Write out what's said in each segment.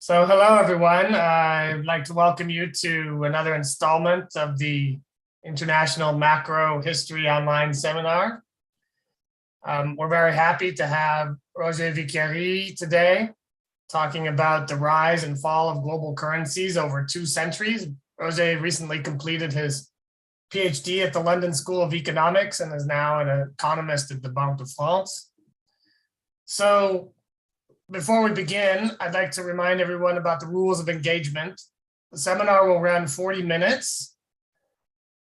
So hello, everyone. I'd like to welcome you to another installment of the International Macro History Online Seminar. We're very happy to have Roger Vicari today talking about the rise and fall of global currencies over 2 centuries. Roger recently completed his PhD at the London School of Economics and is now an economist at the Banque de France. So before we begin, I'd like to remind everyone about the rules of engagement. The seminar will run 40 minutes.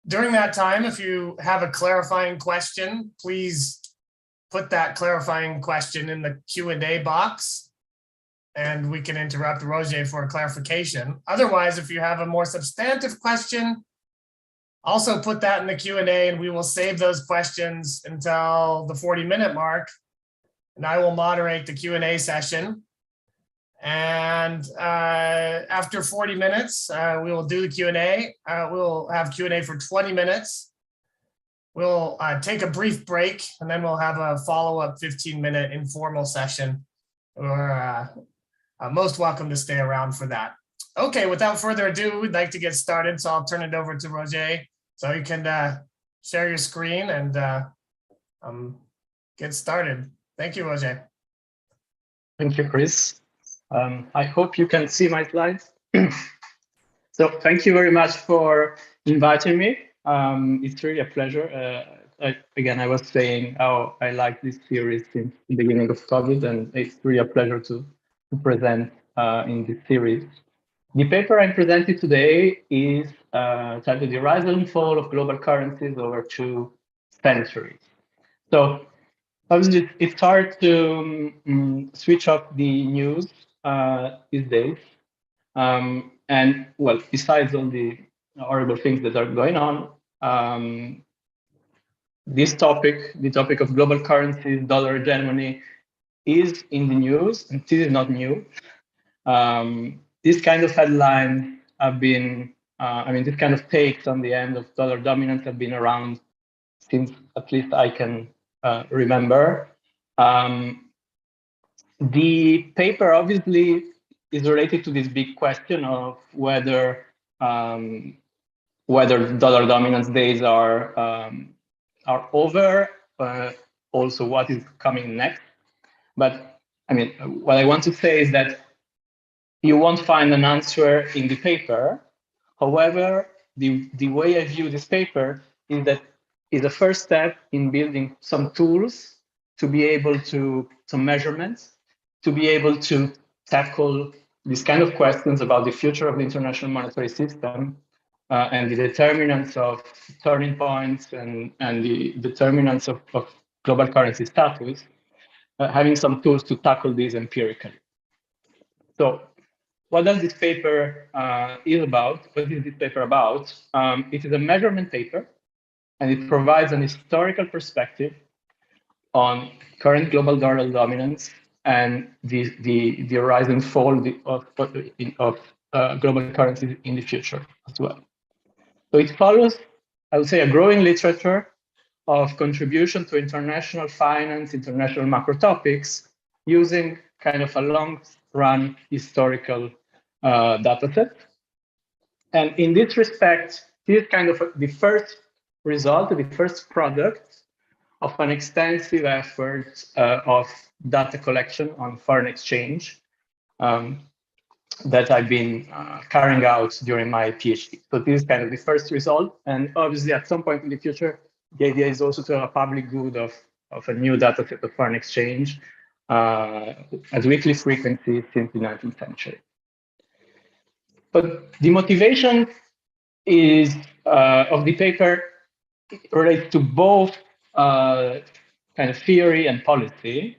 During that time, if you have a clarifying question, please put that clarifying question in the Q&A box, and we can interrupt Roger for a clarification. Otherwise, if you have a more substantive question, also put that in the Q&A, and we will save those questions until the 40-minute mark. And I will moderate the Q&A session. And after 40 minutes, we will do the Q&A. We'll have Q&A for 20 minutes. We'll take a brief break, and then we'll have a follow-up 15-minute informal session. You're most welcome to stay around for that. Okay, without further ado, we'd like to get started. So I'll turn it over to Roger so you can share your screen and get started. Thank you, Roger. Thank you, Chris. I hope you can see my slides. So thank you very much for inviting me. It's really a pleasure. Again, I was saying how I like this series since the beginning of COVID, and it's really a pleasure to present in this series. The paper I'm presenting today is titled The Rise and Fall of Global Currencies Over 2 Centuries. So obviously, it's hard to switch off the news these days. And well, besides all the horrible things that are going on, this topic, the topic of global currencies, dollar hegemony, is in the news, and this is not new. These kind of headlines have been, this kind of takes on the end of dollar dominance have been around since at least I can remember. The paper obviously is related to this big question of whether dollar dominance days are over. Also, what is coming next? But what I want to say is that you won't find an answer in the paper. However, the way I view this paper is that is a first step in building some tools to be able to, some measurements, to be able to tackle these kind of questions about the future of the international monetary system and the determinants of turning points and the determinants of global currency status, having some tools to tackle these empirically. So what does this paper is about? What is this paper about? It is a measurement paper, and it provides an historical perspective on current global dollar dominance and the rise and fall of global currencies in the future as well. So it follows, I would say, a growing literature of contribution to international finance, international macro topics, using kind of a long-run historical data set. And in this respect, this is kind of the first result, the first product of an extensive effort of data collection on foreign exchange that I've been carrying out during my PhD. So this is kind of the first result. And obviously, at some point in the future, the idea is also to have a public good of a new data set of foreign exchange at weekly frequency since the 19th century. But the motivation is of the paper relates to both kind of theory and policy.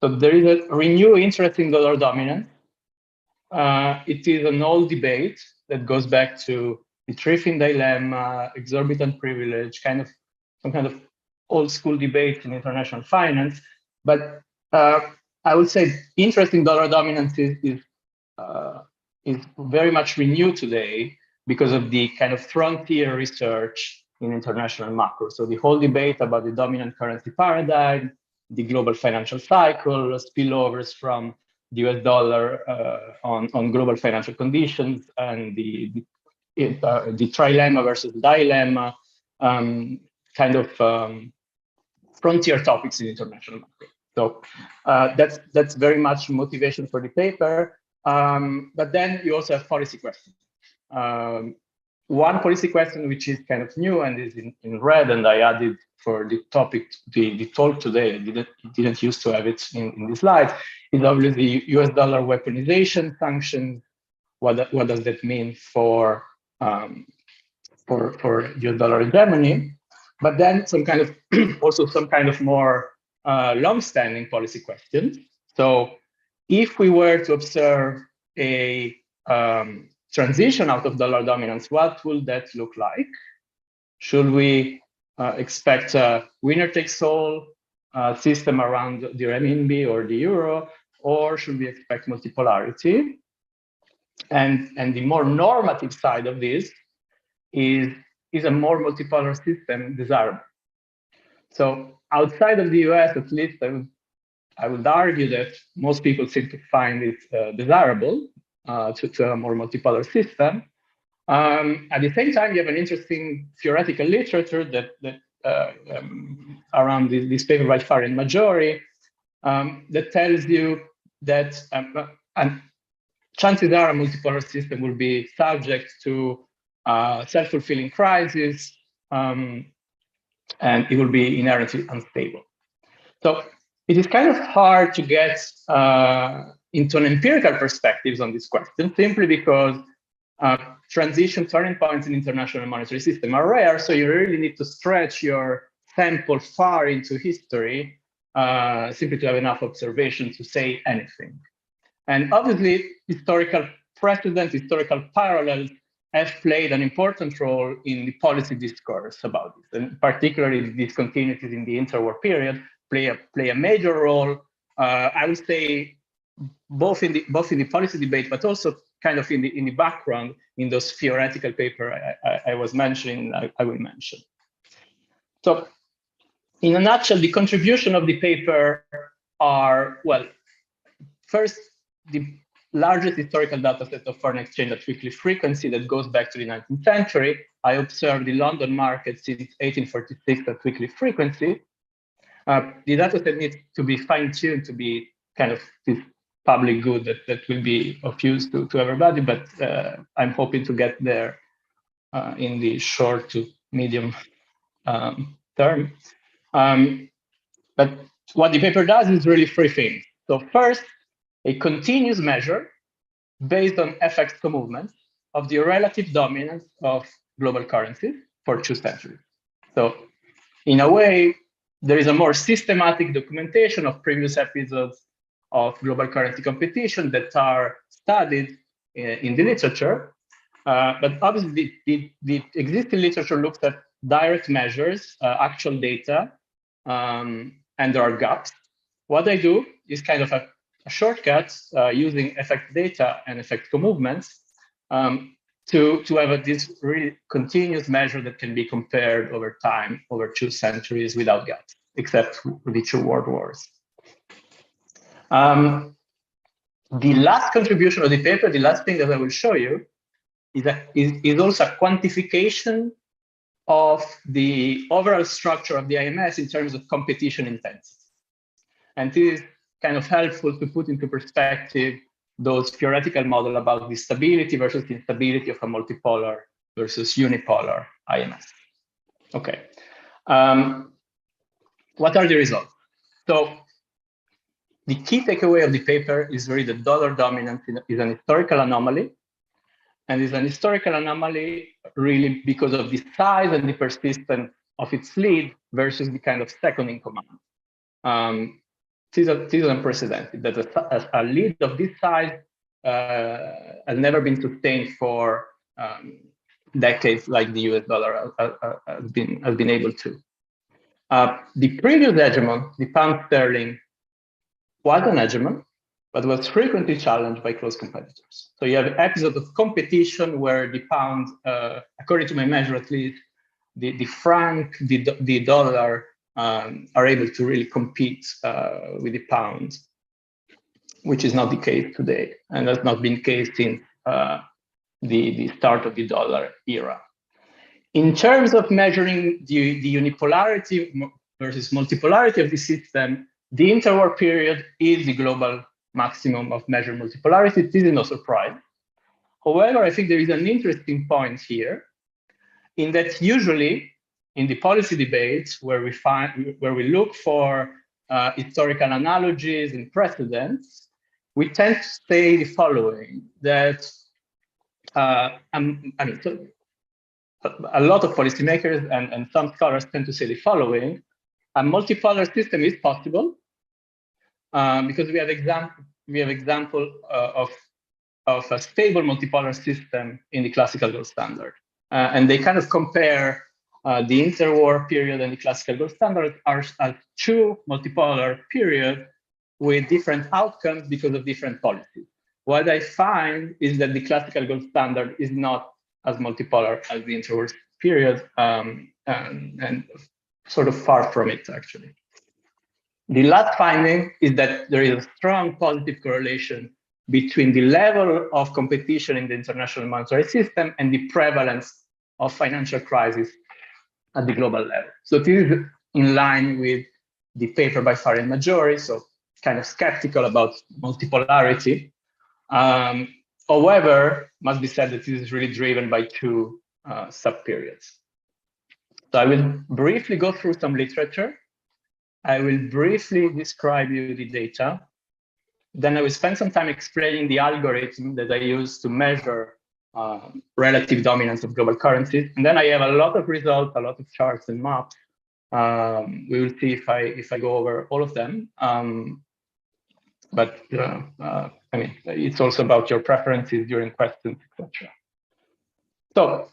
So there is a renewed interest in dollar dominance. It is an old debate that goes back to the Triffin dilemma, exorbitant privilege, some kind of old school debate in international finance. But I would say interest in dollar dominance is very much renewed today because of the kind of frontier research in international macro. So the whole debate about the dominant currency paradigm, the global financial cycle, spillovers from the US dollar on global financial conditions and the trilemma versus dilemma, kind of frontier topics in international macro. So that's very much motivation for the paper. But then you also have policy questions. One policy question which is kind of new and is in red, and I added for the topic, the talk today, I didn't used to have it in the slides, is obviously US dollar weaponization sanctions. What does that mean for US dollar hegemony? But then some kind of also some kind of more long-standing policy questions. So if we were to observe a transition out of dollar dominance, what will that look like? Should we expect a winner-takes-all system around the renminbi or the euro, or should we expect multipolarity? And the more normative side of this is a more multipolar system desirable? So outside of the US, at least, I would argue that most people seem to find it desirable to a more multipolar system. At the same time, you have an interesting theoretical literature that around this paper by Farr and Maggiore that tells you that chances are a multipolar system will be subject to self-fulfilling crisis, and it will be inherently unstable. So it is kind of hard to get into an empirical perspectives on this question, simply because transition turning points in international monetary system are rare. So you really need to stretch your sample far into history simply to have enough observation to say anything. And obviously, historical precedent, historical parallels have played an important role in the policy discourse about this, and particularly the discontinuities in the interwar period play a major role. I would say both in the policy debate, but also kind of in the background in those theoretical papers I was mentioning. I will mention. So, in a nutshell, the contribution of the paper are, well, first, the largest historical data set of foreign exchange at weekly frequency that goes back to the 19th century. I observed the London market since 1846 at weekly frequency. The data set needs to be fine-tuned to be kind of this public good that will be of use to everybody, but I'm hoping to get there in the short to medium term. But what the paper does is really three things. So first, a continuous measure based on FX co-movements of the relative dominance of global currencies for 2 centuries. So in a way, there is a more systematic documentation of previous episodes of global currency competition that are studied in the literature. But obviously, the existing literature looks at direct measures, actual data, and there are gaps. What I do is kind of a shortcut using FX data and FX co-movements to have this really continuous measure that can be compared over time, over 2 centuries without gaps, except for the 2 world wars. The last contribution of the paper, the last thing that I will show you, is also a quantification of the overall structure of the IMS in terms of competition intensity. And this is kind of helpful to put into perspective those theoretical models about the stability versus instability of a multipolar versus unipolar IMS. Okay. What are the results? So the key takeaway of the paper is really the dollar dominance is an historical anomaly, and is an historical anomaly really because of the size and the persistence of its lead versus the kind of second in command. This is unprecedented, that a lead of this size has never been sustained for decades like the US dollar has been able to. The previous hegemon, the pound sterling, was an hegemon, but was frequently challenged by close competitors. So you have episodes of competition where the pound, according to my measure at least, the franc, the dollar are able to really compete with the pound. which is not the case today, and has not been the case since the start of the dollar era. In terms of measuring the unipolarity versus multipolarity of the system, the interwar period is the global maximum of measured multipolarity. This is no surprise. However, I think there is an interesting point here, in that usually in the policy debates where we look for historical analogies and precedents, we tend to say the following: that a lot of policymakers and some scholars tend to say the following: a multipolar system is possible because we have example of a stable multipolar system in the classical gold standard. And they kind of compare the interwar period and the classical gold standard as two multipolar periods with different outcomes because of different policies. What I find is that the classical gold standard is not as multipolar as the interwar period, and sort of far from it, actually. The last finding is that there is a strong positive correlation between the level of competition in the international monetary system and the prevalence of financial crisis at the global level. So this is in line with the paper by Fari and Maggiore, so kind of skeptical about multipolarity. However, must be said that this is really driven by two sub-periods. So I will briefly go through some literature. I will briefly describe you the data. Then I will spend some time explaining the algorithm that I use to measure relative dominance of global currencies. And then I have a lot of results, a lot of charts and maps. We will see if I go over all of them. But I mean, it's also about your preferences during questions, etc. So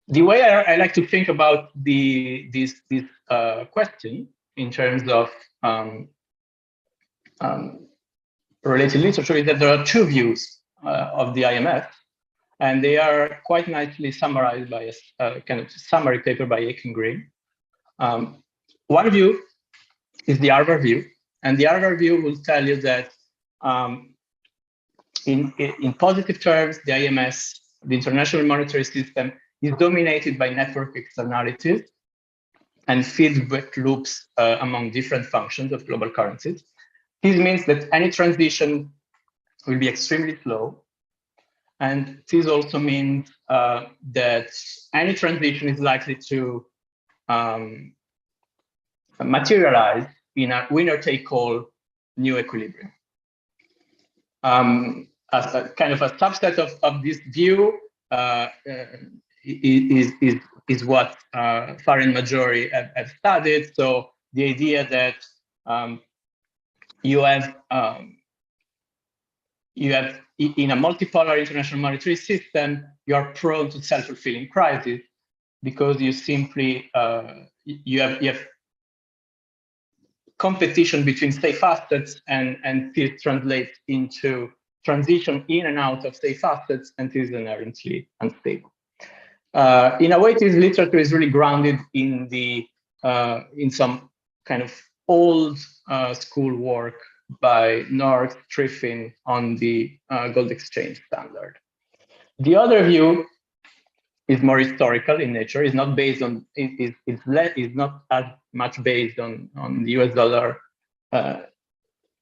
the way I like to think about this question in terms of related literature is that there are two views of the IMF, and they are quite nicely summarized by a kind of summary paper by Aiken Green. One view is the Harvard view, and the Harvard view will tell you that in positive terms, the IMS, the international monetary system, is dominated by network externalities and feedback loops among different functions of global currencies. This means that any transition will be extremely slow. And this also means that any transition is likely to materialize in a winner-take-all new equilibrium. As a kind of a subset of this view is what Fari and Maggiore have studied. So the idea that you have in a multipolar international monetary system, you are prone to self-fulfilling crises because you simply you have competition between safe assets, and this translates into transition in and out of safe assets, and this is inherently unstable. In a way, this literature is really grounded in some kind of old school work by North Triffin on the gold exchange standard. The other view is more historical in nature. It's not based on is not as much based on the US dollar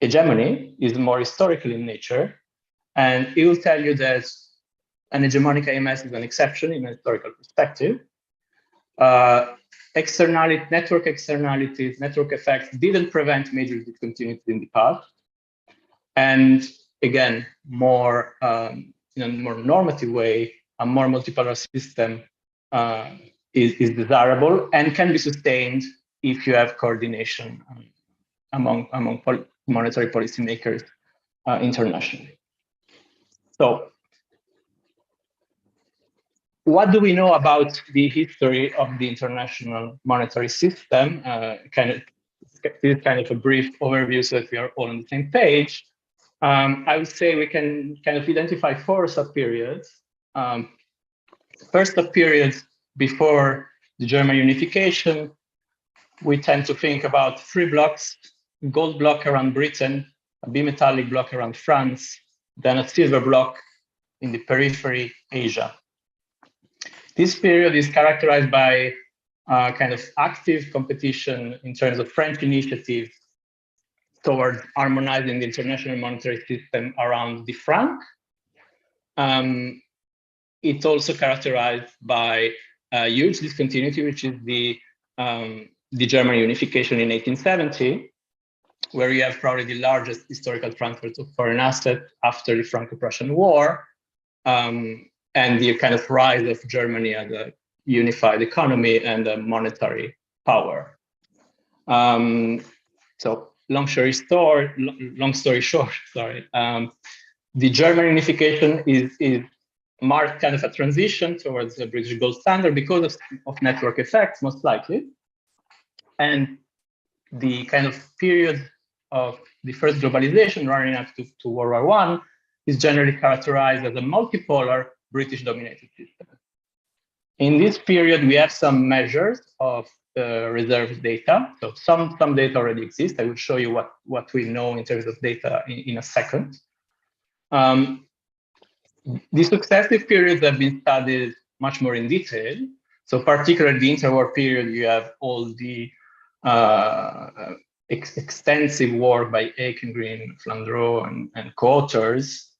hegemony. Is more historical in nature, and it will tell you that an hegemonic IMS is an exception in a historical perspective. Network externalities, network effects didn't prevent major discontinuities in the past. And again, more in a more normative way, a more multipolar system is desirable and can be sustained if you have coordination among monetary policymakers internationally. So, what do we know about the history of the international monetary system? This is kind of a brief overview so that we are all on the same page. I would say we can kind of identify four subperiods. First subperiod before the German unification, we tend to think about three blocks: gold block around Britain, a bimetallic block around France, then a silver block in the periphery, Asia. This period is characterized by kind of active competition in terms of French initiatives towards harmonizing the international monetary system around the franc. It's also characterized by a huge discontinuity, which is the German unification in 1870, where you have probably the largest historical transfers of foreign assets after the Franco-Prussian War, and the kind of rise of Germany as a unified economy and a monetary power. So long story short, sorry, the German unification is marked kind of a transition towards the British gold standard because of network effects, most likely. And the kind of period of the first globalization running up to World War I is generally characterized as a multipolar British-dominated system. In this period, we have some measures of reserve data. So some data already exist. I will show you what we know in terms of data in a second. The successive periods have been studied much more in detail. So particularly the interwar period, you have all the extensive work by Aikengreen, Flandreau, and co-authors,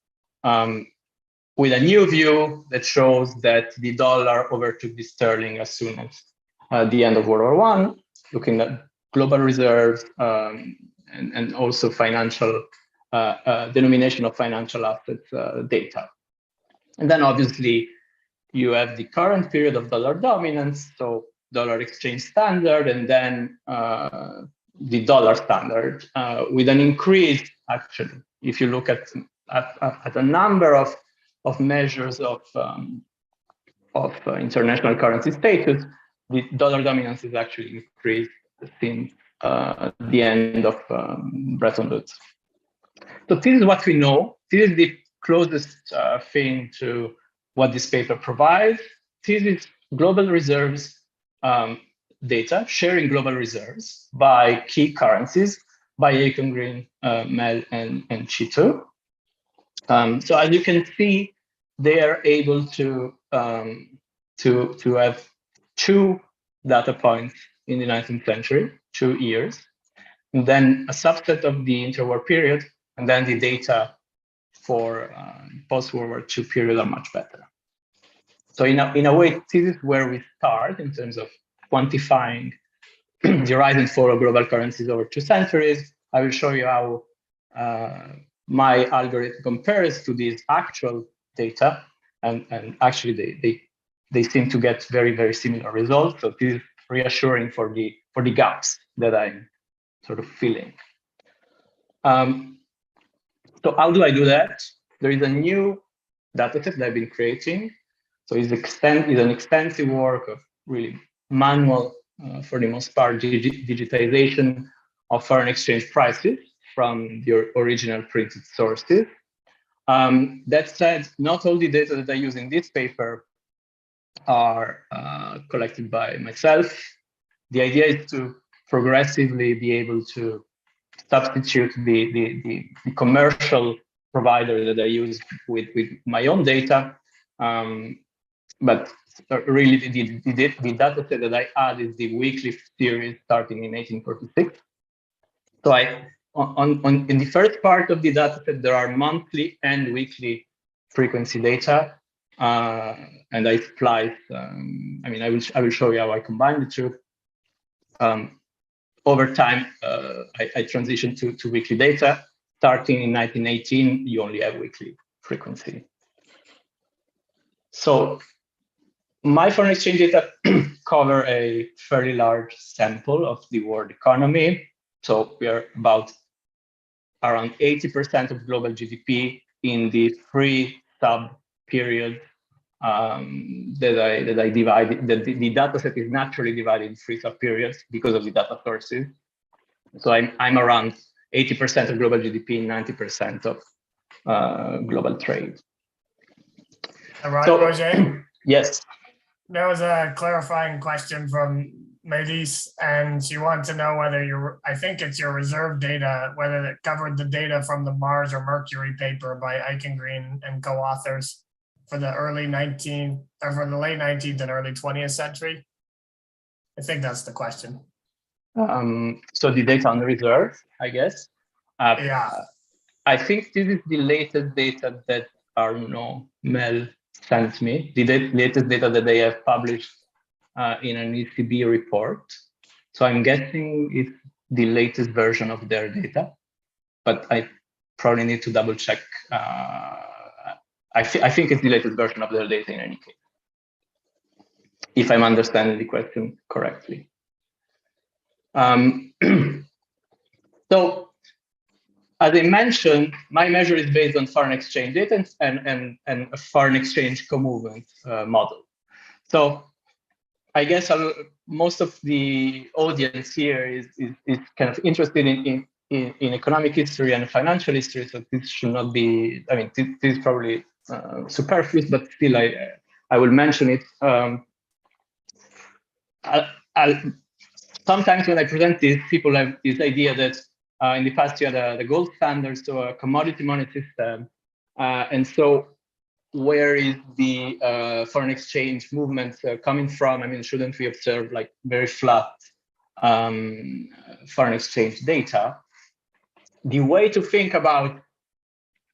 with a new view that shows that the dollar overtook the sterling as soon as the end of World War I, looking at global reserves and also financial denomination of financial assets data. And then obviously you have the current period of dollar dominance, so dollar exchange standard, and then the dollar standard with an increase, actually, if you look at a number of measures of international currency status, the dollar dominance is actually increased since the end of Bretton Woods. So this is what we know. This is the closest thing to what this paper provides. This is global reserves data, sharing global reserves by key currencies, by Aikengreen, Mel, and Chito. So as you can see, they are able to have two data points in the 19th century, 2 years, and then a subset of the interwar period, and then the data for post-World War II period are much better. So in a way, this is where we start in terms of quantifying the rise and fall of global currencies over 2 centuries. I will show you how my algorithm compares to these actual data, and actually they seem to get very, very similar results. So this is reassuring for the gaps that I'm sort of filling. So how do I do that? There is a new dataset that I've been creating. So it's an extensive work of really manual, for the most part, digitization of foreign exchange prices from the original printed sources. That said, not all the data that I use in this paper are collected by myself. The idea is to progressively be able to substitute the commercial provider that I use with my own data. But really, the data set that I add is the weekly series starting in 1846. So in the first part of the data set, there are monthly and weekly frequency data, and I splice. I will show you how I combine the two. Over time, I transitioned to weekly data. Starting in 1918, you only have weekly frequency. So my foreign exchange data cover a fairly large sample of the world economy. So we are about around 80% of global GDP in the 3 sub-period that I divided. The data set is naturally divided in 3 sub-periods because of the data sources. So I'm around 80% of global GDP, 90% of global trade. Roger? Yes. There was a clarifying question from Melis, and she wanted to know whether I think it's your reserve data, whether it covered the data from the Mars or Mercury paper by Eichengreen and co-authors for the late 19th and early 20th century. I think that's the question. So the data on the reserve, I guess. Yeah. I think this is the latest data that Arno Mel sent me, the latest data that they have published in an ECB report. So I'm guessing it's the latest version of their data, but I probably need to double check. I think it's the latest version of their data in any case, if I'm understanding the question correctly. So, as I mentioned, my measure is based on foreign exchange data and a foreign exchange co-movement model. So I guess most of the audience here is kind of interested in economic history and financial history. So this should not be, I mean, this is probably superfluous, but still I will mention it. Sometimes when I present this, people have this idea that in the past you had the gold standard, so a commodity money system. And so where is the foreign exchange movement coming from? I mean, shouldn't we observe like very flat foreign exchange data? The way to think about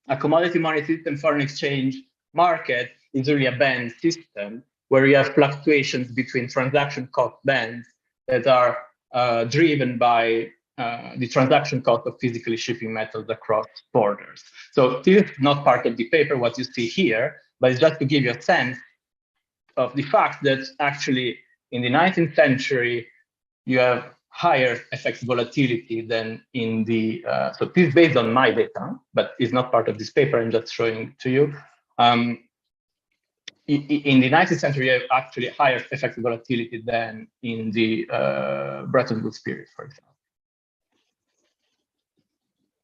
a commodity money system foreign exchange market is really a band system where you have fluctuations between transaction cost bands that are driven by the transaction cost of physically shipping metals across borders. So this is not part of the paper, what you see here, but it's just to give you a sense of the fact that actually in the 19th century, you have higher FX volatility than in the, so this is based on my data, but it's not part of this paper, I'm just showing to you. In the 19th century, you have actually higher FX volatility than in the Bretton Woods period, for example.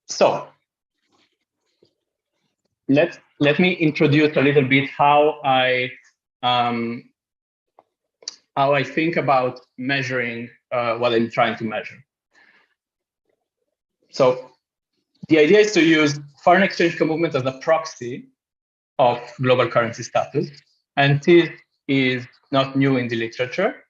So let me introduce a little bit how I think about measuring what I'm trying to measure. So the idea is to use foreign exchange movement as a proxy of global currency status. And this is not new in the literature.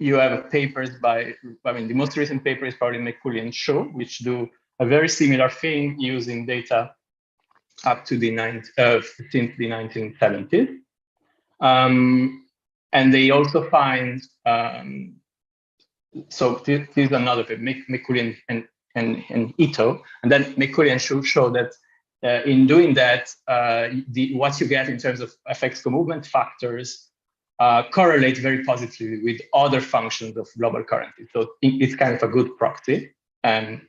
You have papers by, I mean, the most recent paper is probably McCulley and Shaw, which do a very similar thing using data up to the since the 1970s. And they also find, so this is another paper, McCulley and Ito, and then McCulley and Shaw show that in doing that, what you get in terms of FX movement factors correlate very positively with other functions of global currency. So it's kind of a good proxy. And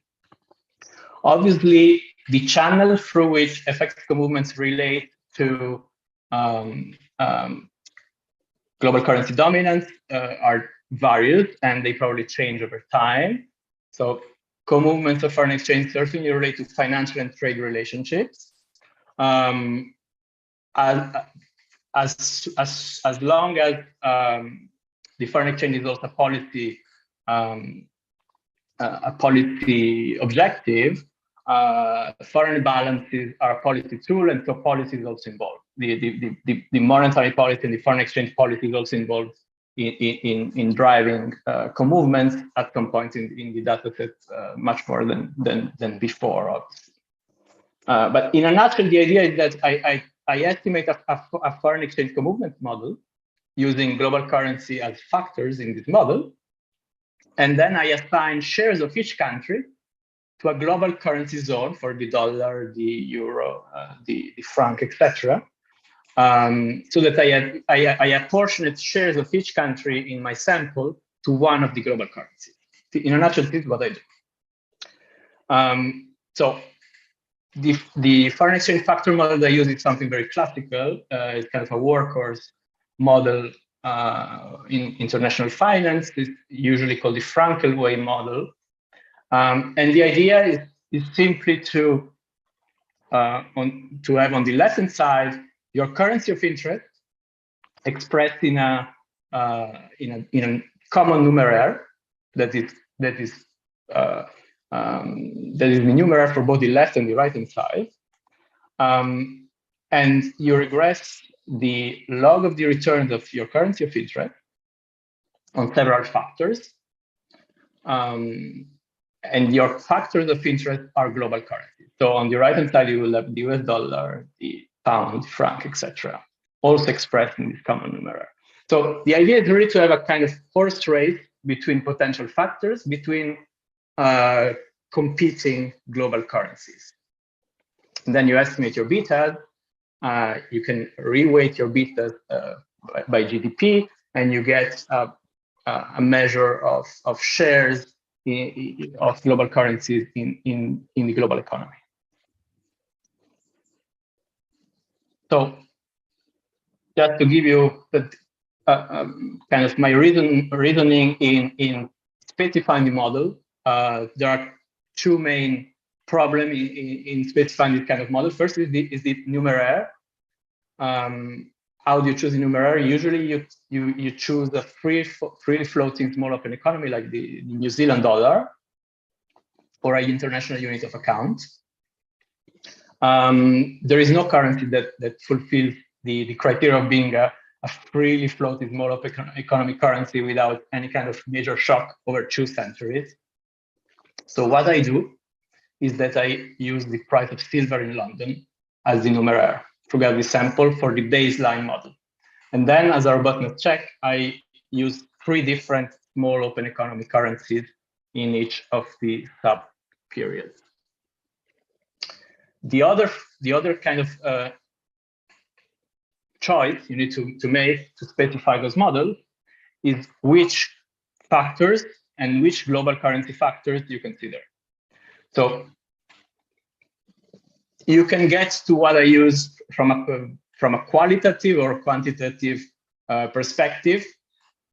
obviously, the channel through which FX movements relate to global currency dominance are various, and they probably change over time. So co-movements of foreign exchange certainly relate to financial and trade relationships. As long as the foreign exchange is also a policy objective, foreign balances are a policy tool, and so policy is also involved. The monetary policy and the foreign exchange policy is also involved in driving co-movements at some point in the data set, much more than before, obviously. But in a nutshell, the idea is that I estimate a foreign exchange co-movement model using global currency as factors in this model. And then I assign shares of each country to a global currency zone for the dollar, the euro, the franc, etc. So that I apportion shares of each country in my sample to one of the global currencies. In a nutshell, this is what I do. So the foreign exchange factor model that I use is something very classical. It's kind of a workhorse model in international finance. It's usually called the Frankel-Way model. And the idea is simply to have on the left-hand side your currency of interest expressed in a in a common numeraire that is the numeraire for both the left and the right hand side. And you regress the log of the returns of your currency of interest on several factors. And your factors of interest are global currencies. So on the right-hand side, you will have the US dollar, the pound, franc, etc., also expressed in this common numeraire. So the idea is really to have a kind of horse race between potential factors, between competing global currencies. And then you estimate your betas. You can reweight your betas by GDP, and you get a measure of shares of global currencies in the global economy. So just to give you the, kind of my reasoning in specifying the model, there are two main problems in specifying this kind of model. First is the numeraire. How do you choose the numeraire? Usually you choose a freely floating small open economy like the New Zealand dollar or an international unit of account. There is no currency that fulfills the criteria of being a freely floating small open economic currency without any kind of major shock over 2 centuries. So what I do is that I use the price of silver in London as the numeraire to get the sample for the baseline model. And then as a robustness check, I use 3 different small open economy currencies in each of the sub periods. The other kind of choice you need to make to specify those models is which factors and which global currency factors you consider. So you can get to what I use from a qualitative or quantitative perspective.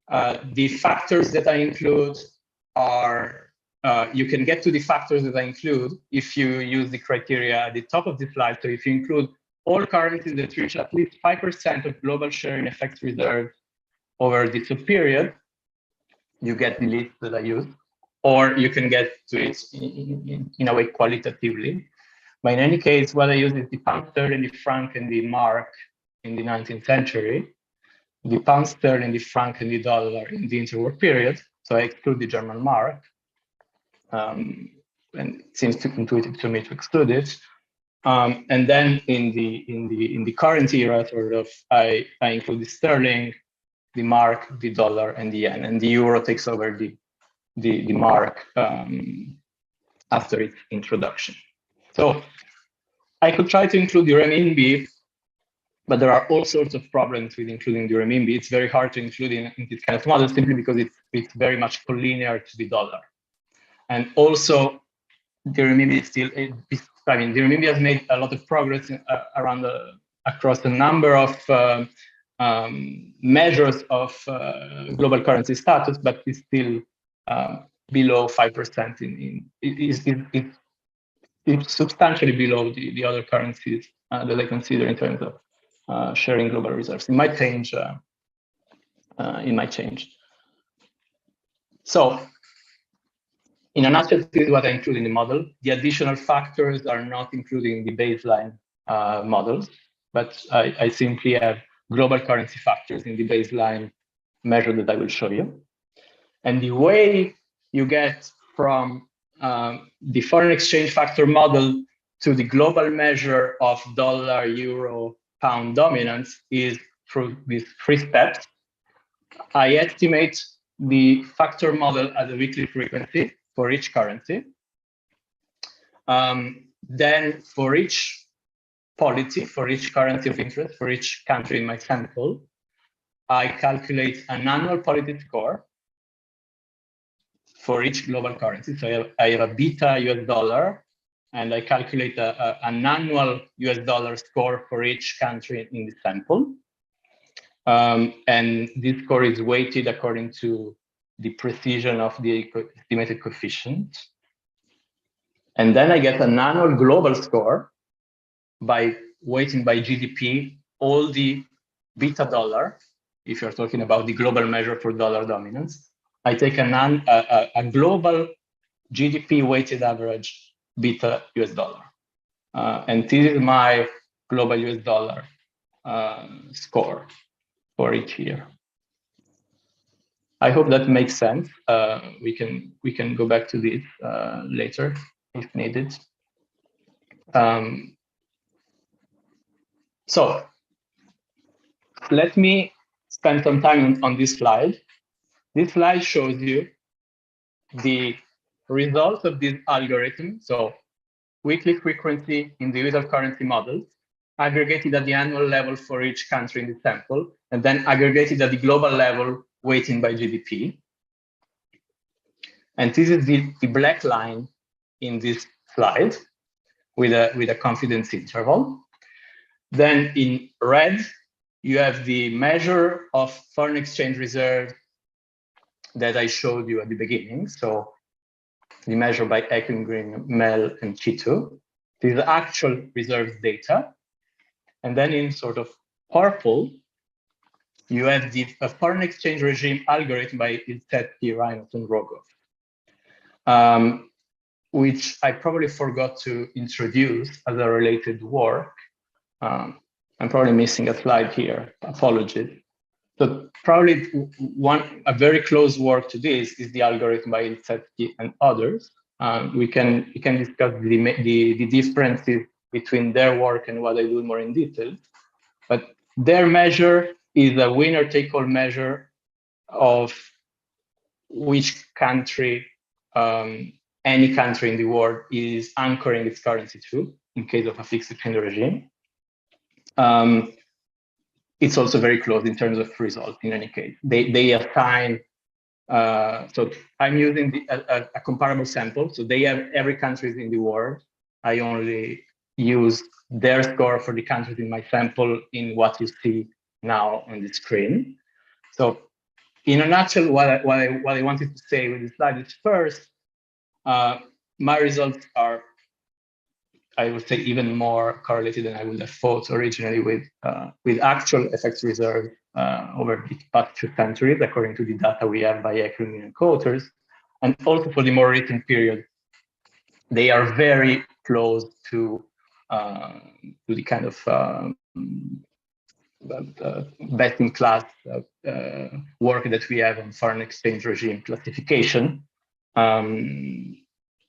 The factors that I include are, you can get to the factors that I include if you use the criteria at the top of the slide. So if you include all currencies that reach at least 5% of global share in FX reserves over the sub-period, you get the list that I use, or you can get to it in a way qualitatively. But in any case, what I use is the pound sterling, the franc, and the mark in the 19th century, the pound sterling, the franc, and the dollar in the interwar period. So I exclude the German mark, and it seems too intuitive to me to exclude it. And then in the current era, sort of, I include the sterling, the mark, the dollar, and the yen, and the euro takes over the mark after its introduction. So I could try to include the renminbi, but there are all sorts of problems with including the renminbi. It's very hard to include in this kind of model simply because it's very much collinear to the dollar. And also, the renminbi is still, I mean, the renminbi has made a lot of progress across a number of measures of global currency status, but it's still below 5%. It's substantially below the other currencies that I consider in terms of sharing global reserves. It might change. So, in a nutshell, this is what I include in the model. The additional factors are not included in the baseline models, but I simply have global currency factors in the baseline measure that I will show you. And the way you get from the foreign exchange factor model to the global measure of dollar, euro, pound dominance is through these 3 steps. I estimate the factor model at a weekly frequency for each currency. Then for each polity, for each currency of interest, for each country in my sample, I calculate an annual polity score for each global currency. So I have a beta US dollar, and I calculate an annual US dollar score for each country in the sample. And this score is weighted according to the precision of the estimated coefficient. And then I get an annual global score by weighting by GDP all the beta dollar if you're talking about the global measure for dollar dominance. I take a global GDP weighted average beta US dollar. And this is my global US dollar score for each year. I hope that makes sense. We can go back to this later if needed. So let me spend some time on this slide. This slide shows you the results of this algorithm. So weekly frequency individual currency models, aggregated at the annual level for each country in the sample, and then aggregated at the global level, weighting by GDP. And this is the black line in this slide with a confidence interval. Then in red, you have the measure of foreign exchange reserve that I showed you at the beginning. So the measure by Eckengren, Mel, and Chitu. This is actual reserves data. And then in sort of purple, you have the foreign exchange regime algorithm by Ilsetsky, Reinhardt, and Rogov, which I probably forgot to introduce as a related work. I'm probably missing a slide here, apologies. So probably a very close work to this is the algorithm by Ilsetsky and others. We can discuss the differences between their work and what I do more in detail. But their measure is a winner-take-all measure of which country, any country in the world is anchoring its currency to, in case of a fixed exchange regime. It's also very close in terms of results in any case. They assign, so I'm using a comparable sample. So they have every country in the world. I only use their score for the countries in my sample in what you see now on the screen. So in a nutshell, what I wanted to say with this slide is first, my results are, I would say, even more correlated than I would have thought originally with actual FX reserve over the past 2 centuries, according to the data we have by Eckengren and co-authors. And also for the more recent period, they are very close to the kind of best-in-class work that we have on foreign exchange regime classification.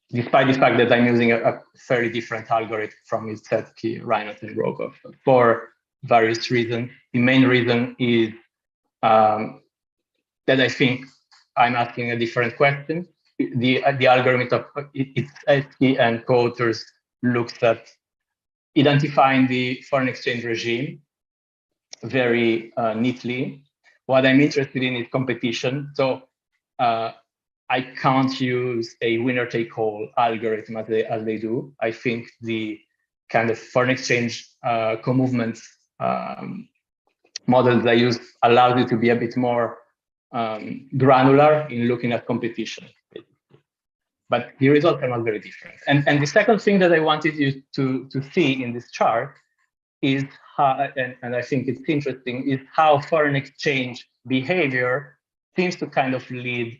Despite the fact that I'm using a fairly different algorithm from Ilsetsky, Reinhardt, and Rogov for various reasons. The main reason is that I think I'm asking a different question. The algorithm of Ilsetsky and co-authors looks at identifying the foreign exchange regime very neatly. What I'm interested in is competition. So I can't use a winner-take-all algorithm as they do. I think the kind of foreign exchange co-movements models I use allows you to be a bit more granular in looking at competition. But the results are not very different. And the second thing that I wanted you to see in this chart is how, and I think it's interesting, is how foreign exchange behavior seems to kind of lead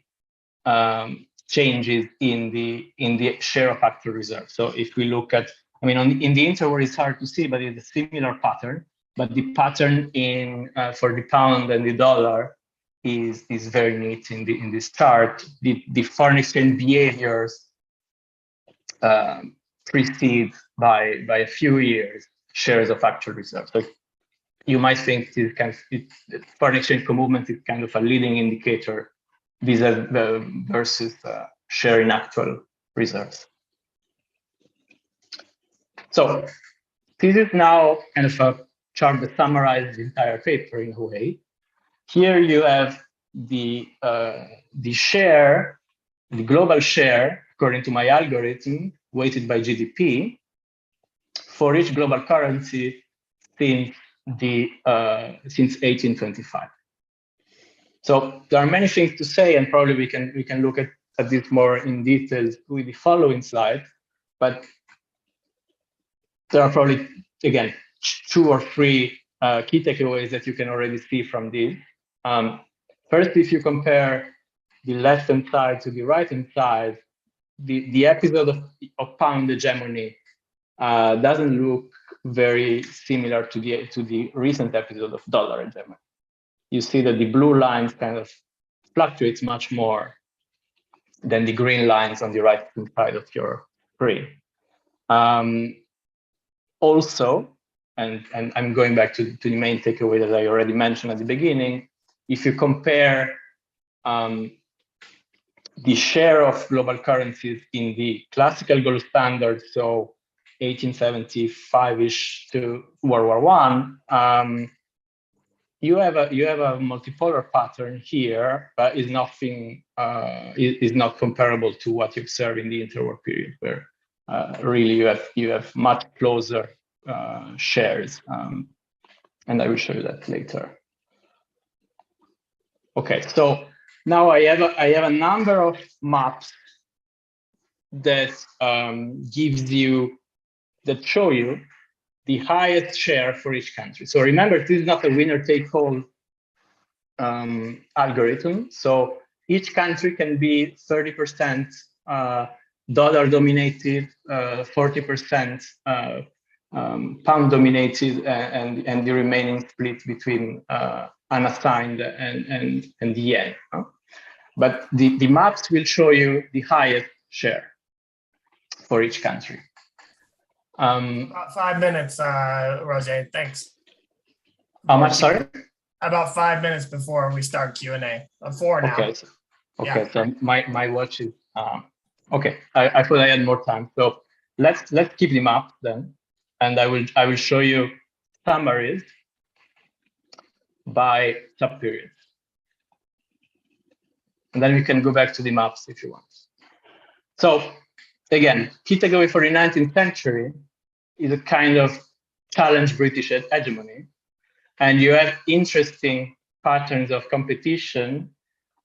changes in the share of actual reserve. So if we look at, I mean, in the interwar it's hard to see, but it's a similar pattern. But the pattern for the pound and the dollar is very neat in this chart. The foreign exchange behaviors precede by a few years shares of actual reserve. So you might think this kind of foreign exchange movement is kind of a leading indicator versus share in actual reserves. So this is now kind of a chart that summarizes the entire paper in a way. Here you have the share, the global share, according to my algorithm, weighted by GDP, for each global currency since 1825. So there are many things to say, and probably we can look at this more in detail with the following slide. But there are probably, again, 2 or 3 key takeaways that you can already see from this. First, if you compare the left-hand side to the right-hand side, the episode of pound hegemony doesn't look very similar to the recent episode of dollar hegemony. You see that the blue lines kind of fluctuates much more than the green lines on the right side of your screen. Also, and I'm going back to the main takeaway that I already mentioned at the beginning, if you compare the share of global currencies in the classical gold standard, so 1875-ish to World War I, you have a multipolar pattern here, but is nothing is not comparable to what you observe in the interwar period, where really you have much closer shares, and I will show you that later. Okay, so now I have a number of maps that show you the highest share for each country. So remember, this is not a winner-take-all algorithm. So each country can be 30% dollar-dominated, 40% pound-dominated, and the remaining split between unassigned and the yen. But the maps will show you the highest share for each country. About 5 minutes, Roger, thanks. How much, sorry? About 5 minutes before we start Q&A. 4 now. Okay, so my watch is, okay, I thought I had more time. So let's keep the map then, and I will show you summaries by sub-periods. And then we can go back to the maps if you want. So again, key takeaway for the 19th century is a kind of challenge British hegemony. And you have interesting patterns of competition,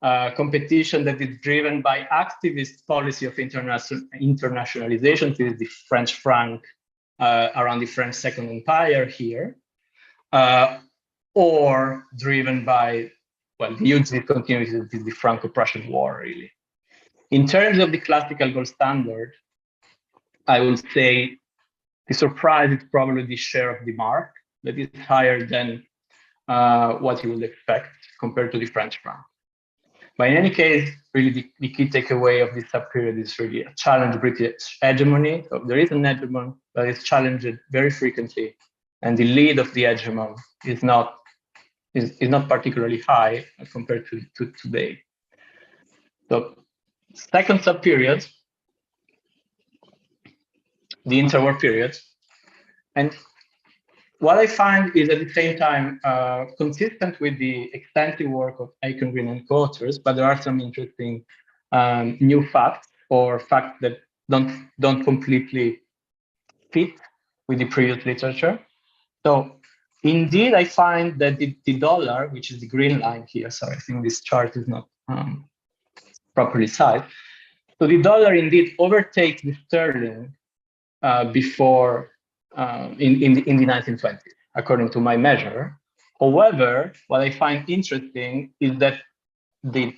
competition that is driven by activist policy of internationalization. This is the French franc around the French Second Empire here, or driven by, well, the huge discontinuity of the Franco-Prussian War, really. In terms of the classical gold standard, I would say the surprise is probably the share of the mark that is higher than what you would expect compared to the French franc. But in any case, really the key takeaway of this sub-period is really a challenge British hegemony. So there is an hegemon, but it's challenged very frequently, and the lead of the hegemon is not particularly high compared to today. So second sub-period, the interwar period, and what I find is at the same time consistent with the extensive work of Aiken-Green and co-authors, but there are some interesting new facts or facts that don't completely fit with the previous literature. So indeed, I find that the dollar, which is the green line here, sorry, I think this chart is not properly sized. So the dollar indeed overtakes the sterling before in the 1920s, according to my measure. However, what I find interesting is that the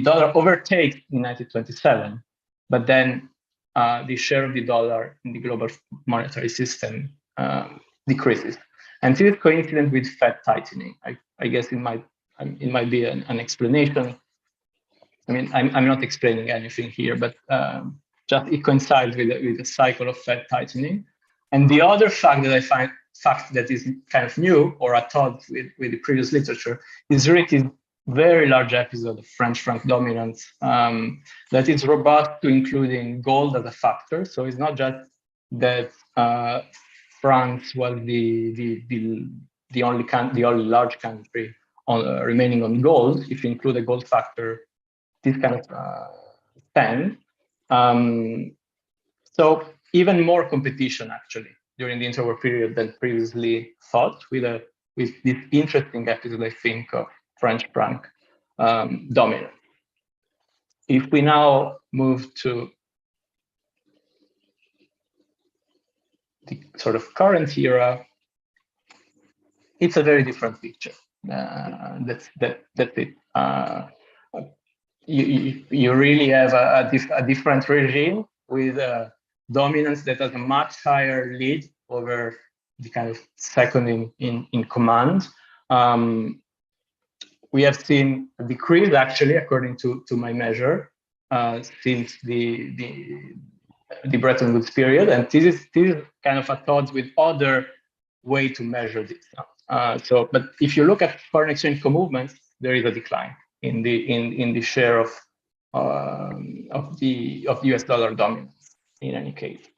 dollar overtakes in 1927, but then the share of the dollar in the global monetary system decreases, and this is coincident with Fed tightening. I guess it might be an explanation. I mean, I'm not explaining anything here, but just it coincides with the cycle of Fed tightening. And the other fact that I find that is kind of new or at odds with the previous literature is really this very large episode of French franc dominance that is robust to including gold as a factor. So it's not just that France was the only large country remaining on gold. If you include a gold factor, this kind of stands. So even more competition actually during the interwar period than previously thought, with this interesting episode, I think, of French franc dominance. If we now move to the sort of current era, it's a very different picture. That's it. You really have a different regime with dominance that has a much higher lead over the kind of second in command. We have seen a decrease, actually, according to my measure, since the Bretton Woods period, and this is kind of at odds with other way to measure this. But if you look at foreign exchange co-movements, there is a decline in the share of the US dollar dominance in any case.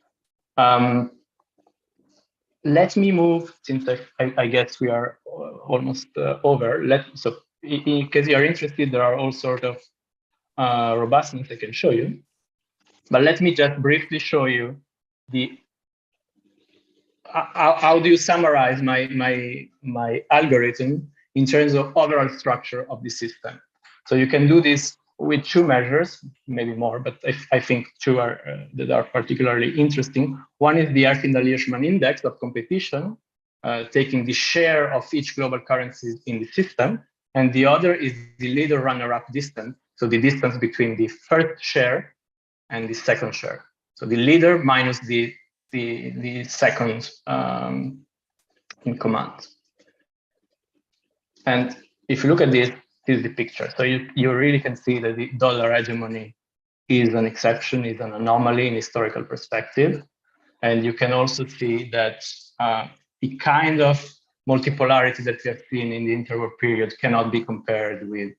Let me move, since I guess we are almost over. So in case you are interested, there are all sorts of robustness I can show you. But let me just briefly show you how do you summarize my algorithm in terms of overall structure of the system. So you can do this with two measures, maybe more, but I think two are that are particularly interesting. One is the Arfindal-Hirschman index of competition, taking the share of each global currency in the system, and the other is the leader runner-up distance, so the distance between the first share and the second share. So the leader minus the second in command. And if you look at this is the picture. So you really can see that the dollar hegemony is an exception, is an anomaly in historical perspective. And you can also see that the kind of multipolarity that we have seen in the interwar period cannot be compared with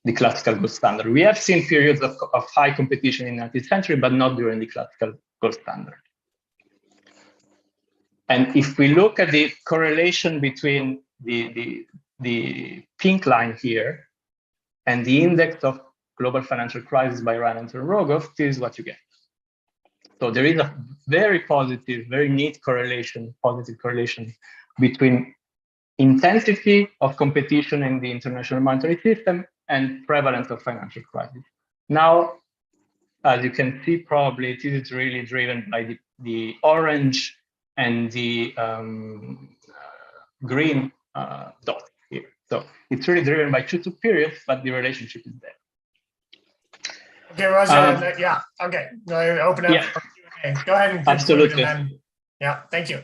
the classical gold standard. We have seen periods of high competition in the 19th century, but not during the classical gold standard. And if we look at the correlation between the pink line here and the index of global financial crisis by Reinhart and Rogoff, this is what you get. So there is a very positive, very neat correlation, positive correlation between intensity of competition in the international monetary system and prevalence of financial crisis. Now, as you can see, probably this is really driven by the orange and the green dot here. So it's really driven by two periods, but the relationship is there. Okay, Roger. Yeah. Okay. Open up for Q&A. Go ahead and conclude. Absolutely. And then, yeah. Thank you.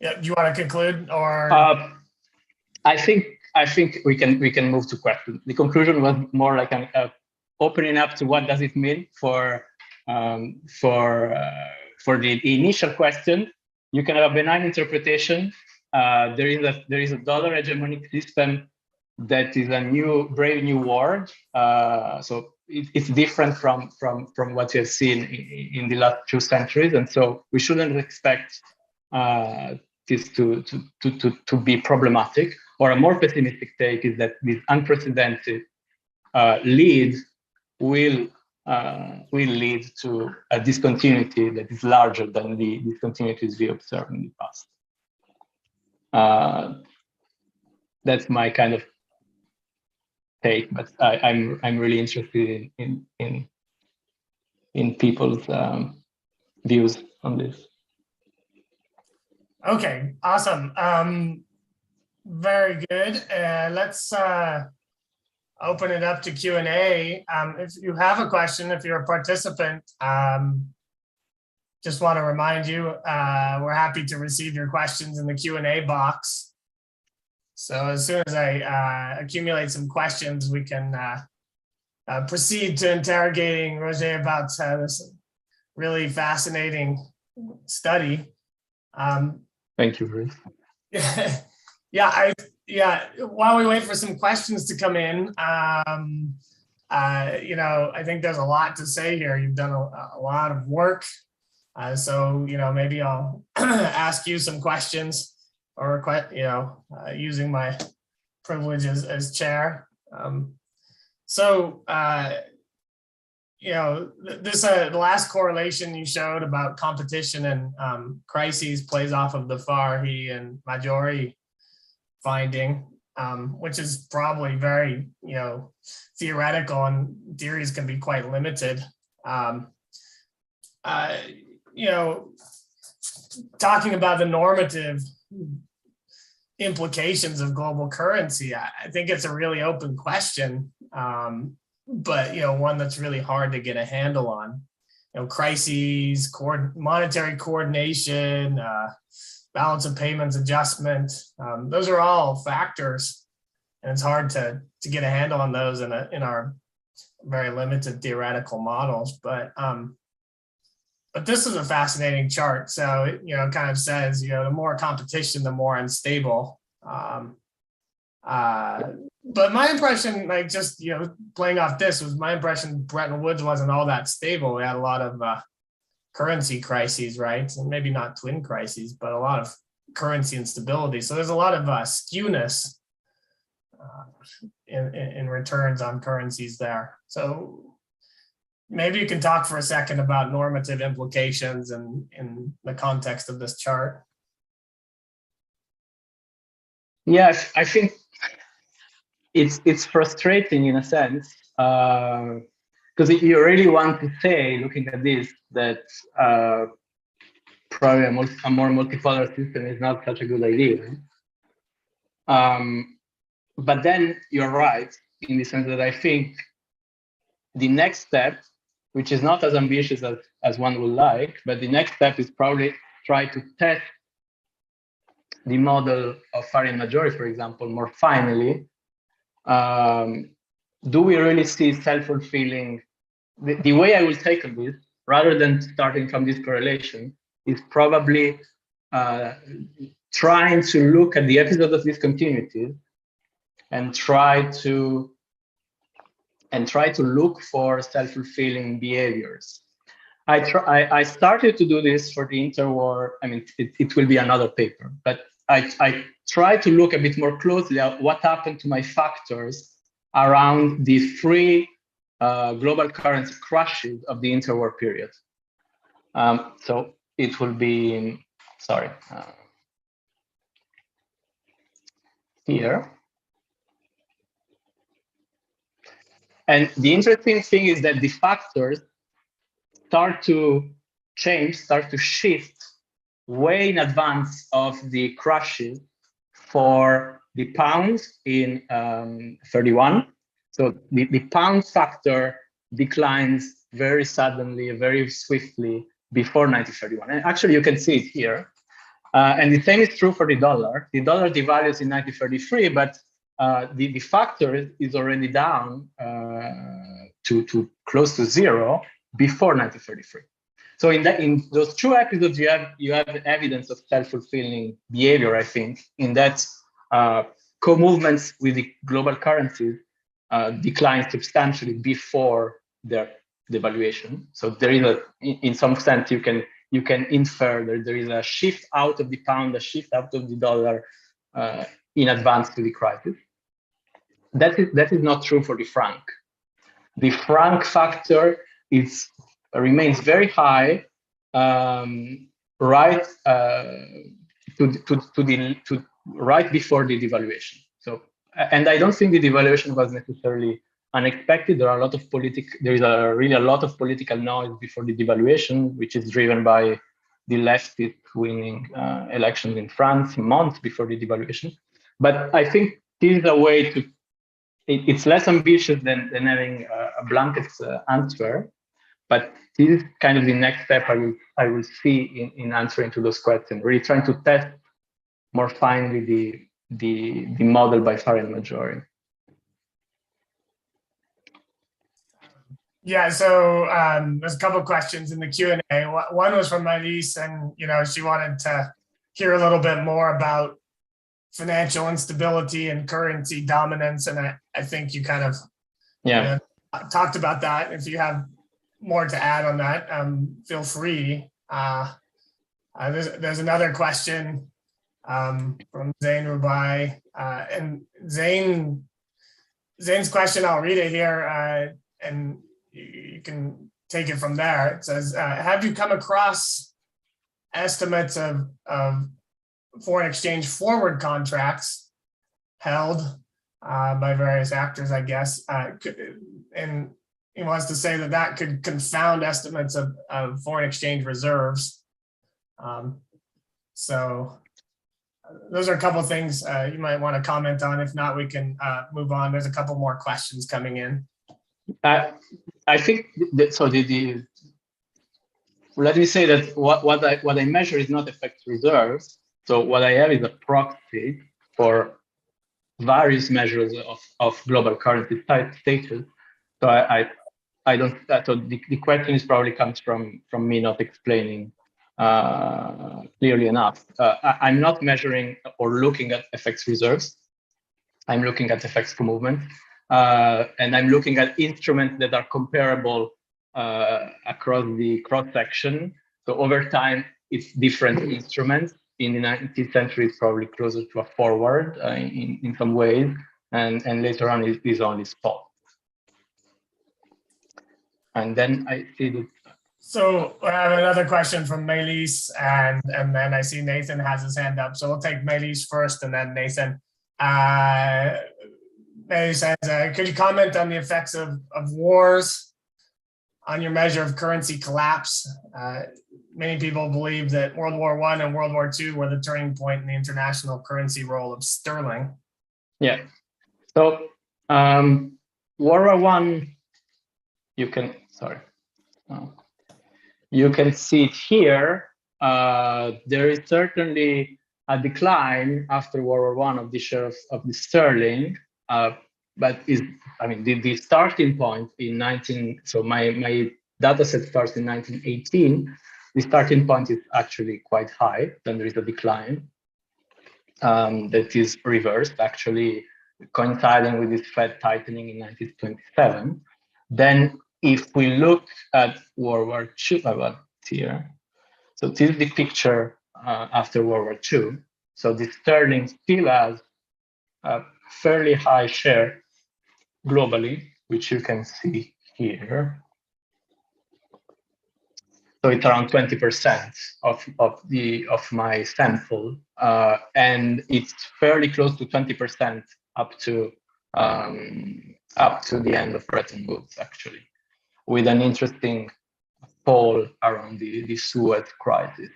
Yeah. Do you want to conclude or? I think we can move to questions. The conclusion was more like an opening up to what does it mean for the initial question. You can have a benign interpretation. There is a dollar hegemonic system that is a brave new world. So it's different from what you have seen in the last 2 centuries, and so we shouldn't expect this to be problematic. Or a more pessimistic take is that this unprecedented lead will lead to a discontinuity that is larger than the discontinuities we observed in the past. That's my kind of take, but I'm really interested in people's views on this. Okay, awesome. Very good. Let's open it up to Q&A. If you have a question, if you're a participant, just want to remind you, we're happy to receive your questions in the Q&A box. So as soon as I accumulate some questions, we can proceed to interrogating Roger about this really fascinating study. Thank you, Bruce. Yeah, while we wait for some questions to come in, I think there's a lot to say here. You've done a lot of work. So, maybe I'll ask you some questions or, using my privilege as chair. The last correlation you showed about competition and crises plays off of the Farhi and Maggiore finding, which is probably very, theoretical, and theories can be quite limited. Talking about the normative implications of global currency, I think it's a really open question, but one that's really hard to get a handle on. Crises, monetary coordination, balance of payments adjustment, those are all factors, and it's hard to get a handle on those in our very limited theoretical models. But this is a fascinating chart. So it kind of says the more competition, the more unstable. But my impression, like just playing off this, was my impression Bretton Woods wasn't all that stable. We had a lot of currency crises, right? And maybe not twin crises, but a lot of currency instability. So there's a lot of skewness in returns on currencies there. So maybe you can talk for a second about normative implications in the context of this chart. Yes, I think it's frustrating in a sense, because you really want to say, looking at this, that probably a more multipolar system is not such a good idea. But then you're right in the sense that I think the next step, which is not as ambitious as one would like, but the next step is probably try to test the model of Farian majority, for example, more finely. Do we really see self-fulfilling? The way I will take on this, rather than starting from this correlation, is probably trying to look at the episode of discontinuity and try to look for self-fulfilling behaviors. I started to do this for the interwar. I mean, it will be another paper, but I try to look a bit more closely at what happened to my factors around the three global currency crashes of the interwar period. So it will be, sorry, here. And the interesting thing is that the factors start to change, start to shift way in advance of the crashes for the pounds in 31. So the pound factor declines very suddenly, very swiftly before 1931. And actually, you can see it here. And the same is true for the dollar. The dollar devalues in 1933, but the factor is already down to close to zero before 1933. So in those two episodes, you have evidence of self-fulfilling behavior, I think, in that co-movements with the global currencies decline substantially before their devaluation. So there is in some sense, you can infer that there is a shift out of the pound, a shift out of the dollar in advance to the crisis. That is not true for the franc. The franc factor remains very high, right right before the devaluation. So, and I don't think the devaluation was necessarily unexpected. There is really a lot of political noise before the devaluation, which is driven by the leftist winning elections in France months before the devaluation. But I think this is a way to. It's less ambitious than having a blanket answer, but this is kind of the next step I will see in answering to those questions. Really trying to test more finely the model by Farian majority. Yeah, so there's a couple of questions in the Q&A. One was from Elise, and she wanted to hear a little bit more about financial instability and currency dominance, and I think you kind of talked about that. If you have more to add on that, feel free. There's another question from Zain Rubai, and Zain's question, I'll read it here, and you can take it from there. It says, have you come across estimates of foreign exchange forward contracts held by various actors, I guess, and he wants to say that could confound estimates of foreign exchange reserves. So those are a couple of things you might want to comment on. If not, we can move on. There's a couple more questions coming in. I think that, so let me say that what I measure is not FX reserves. So what I have is a proxy for various measures of global currency status. So I don't. So the question is probably comes from me not explaining clearly enough. I'm not measuring or looking at FX reserves. I'm looking at FX movement, and I'm looking at instruments that are comparable across the cross section. So over time, it's different instruments. In the 19th century, it's probably closer to a forward in some ways, and later on it is only spot. And then I see that. So I have another question from Melis, and then I see Nathan has his hand up. So we'll take Melis first, and then Nathan. Melis says, could you comment on the effects of wars on your measure of currency collapse? Many people believe that World War I and World War II were the turning point in the international currency role of sterling. Yeah. So World War I, you can, sorry. You can see it here. There is certainly a decline after World War I of the share of the sterling, but the starting point in so my data set starts in 1918. The starting point is actually quite high. Then there is a decline that is reversed, actually coinciding with this Fed tightening in 1927. Then if we look at World War II, here, so this is the picture after World War II. So the sterling still has a fairly high share globally, which you can see here. So it's around 20% of my sample, and it's fairly close to 20% up to the end of Bretton Woods, actually, with an interesting fall around the Suez crisis.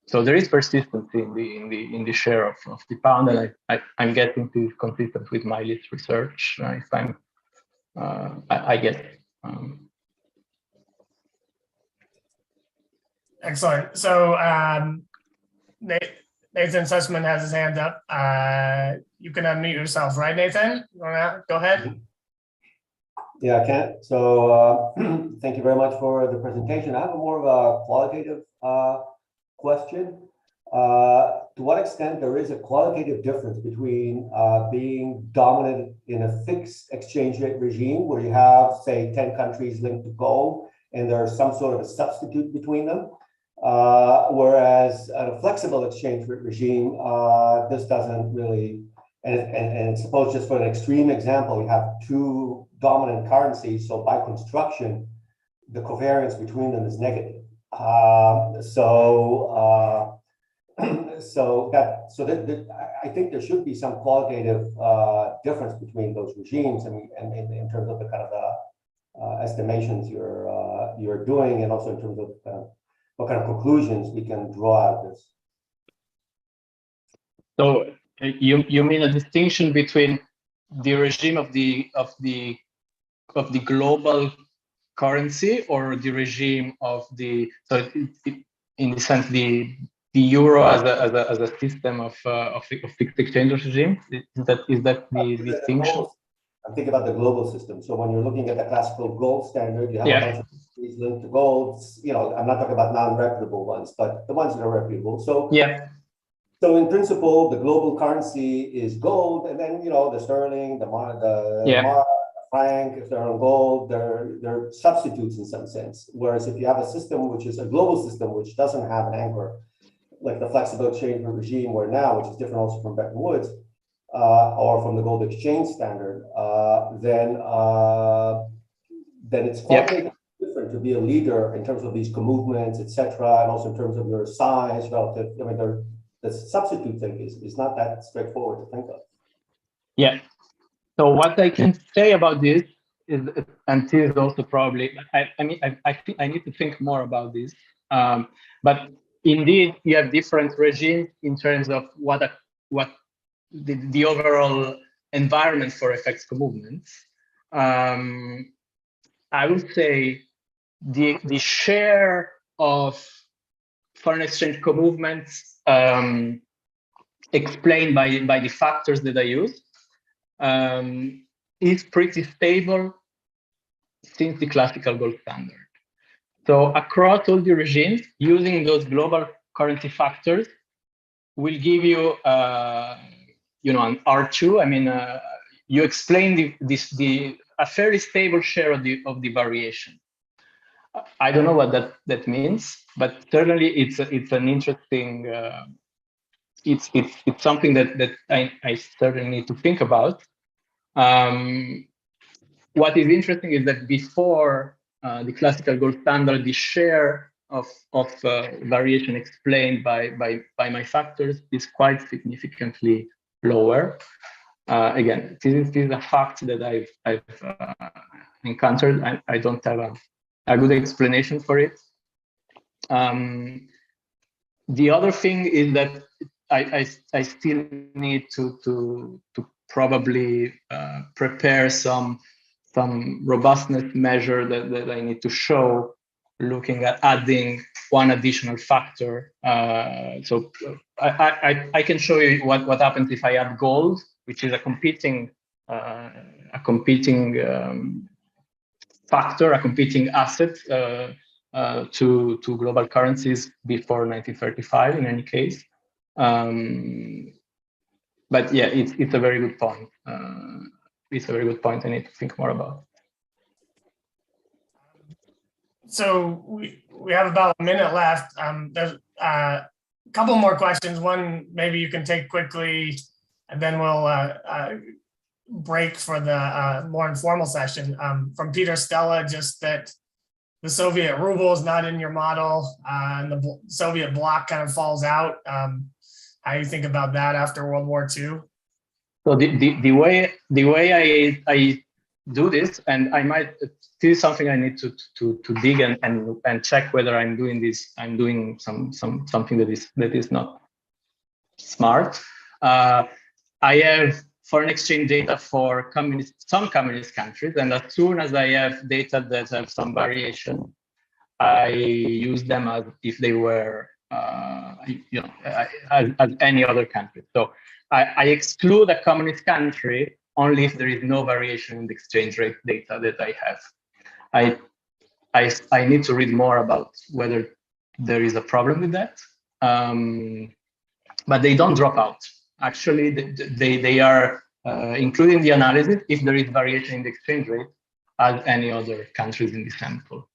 So there is persistency in the share of the pound, and I'm getting to consistent with my list research. If I get. Excellent. So Nathan Sussman has his hand up. You can unmute yourself, right, Nathan? Go ahead. Yeah, I can. So thank you very much for the presentation. I have more of a qualitative question. To what extent there is a qualitative difference between being dominant in a fixed exchange rate regime where you have, say, 10 countries linked to gold and there's some sort of a substitute between them, whereas a flexible exchange rate regime, this doesn't really, and suppose just for an extreme example, you have two dominant currencies, so by construction, the covariance between them is negative. I think there should be some qualitative difference between those regimes, and in terms of the kind of estimations you're doing, and also in terms of what kind of conclusions we can draw out of this. So you mean a distinction between the regime of the global currency, or the regime of the, so in the sense the euro as a system of fixed exchange regime? Is that the distinction? I'm thinking about the global system. So when you're looking at the classical gold standard, you have a bunch of countries linked to gold. I'm not talking about non-reputable ones, but the ones that are reputable. So So in principle, the global currency is gold, and then the sterling, the mark, the franc, if they're on gold, they're substitutes in some sense. Whereas if you have a system which is a global system which doesn't have an anchor, like the flexible exchange regime we're now, which is different also from Bretton Woods, or from the gold exchange standard, then it's quite different to be a leader in terms of these movements, etc., and also in terms of your size relative. I mean, the substitute thing is not that straightforward to think of. Yeah. So what I can say about this is, and this is also probably, I think I need to think more about this. But indeed, you have different regimes in terms of what the overall environment for FX movements. I would say the share of foreign exchange co-movements explained by the factors that I use is pretty stable since the classical gold standard. So across all the regimes, using those global currency factors will give you, an R2. I mean, you explain a fairly stable share of the variation. I don't know what that means, but certainly it's an interesting. It's something that I certainly need to think about. What is interesting is that before the classical gold standard, the share of variation explained by my factors is quite significantly lower. Again, this is a fact that I've encountered. I don't have a good explanation for it. The other thing is that I still need to probably prepare some robustness measure that I need to show, looking at adding one additional factor. So I can show you what happens if I add gold, which is a competing factor, a competing asset to global currencies before 1935. In any case. But yeah, it's a very good point. It's a very good point I need to think more about. So we have about a minute left. There's a couple more questions. One maybe you can take quickly, and then we'll break for the more informal session. From Peter Stella, just that the Soviet ruble is not in your model, and the Soviet bloc kind of falls out. How do you think about that after World War II? So the way I do this, and I might, this is something I need to dig and check whether I'm doing this. I'm doing something that is not smart. I have foreign exchange data for some communist countries, and as soon as I have data that have some variation, I use them as if they were, as any other country. So I exclude a communist country only if there is no variation in the exchange rate data that I have. I need to read more about whether there is a problem with that, but they don't drop out. Actually, they are including the analysis if there is variation in the exchange rate as any other countries in the sample.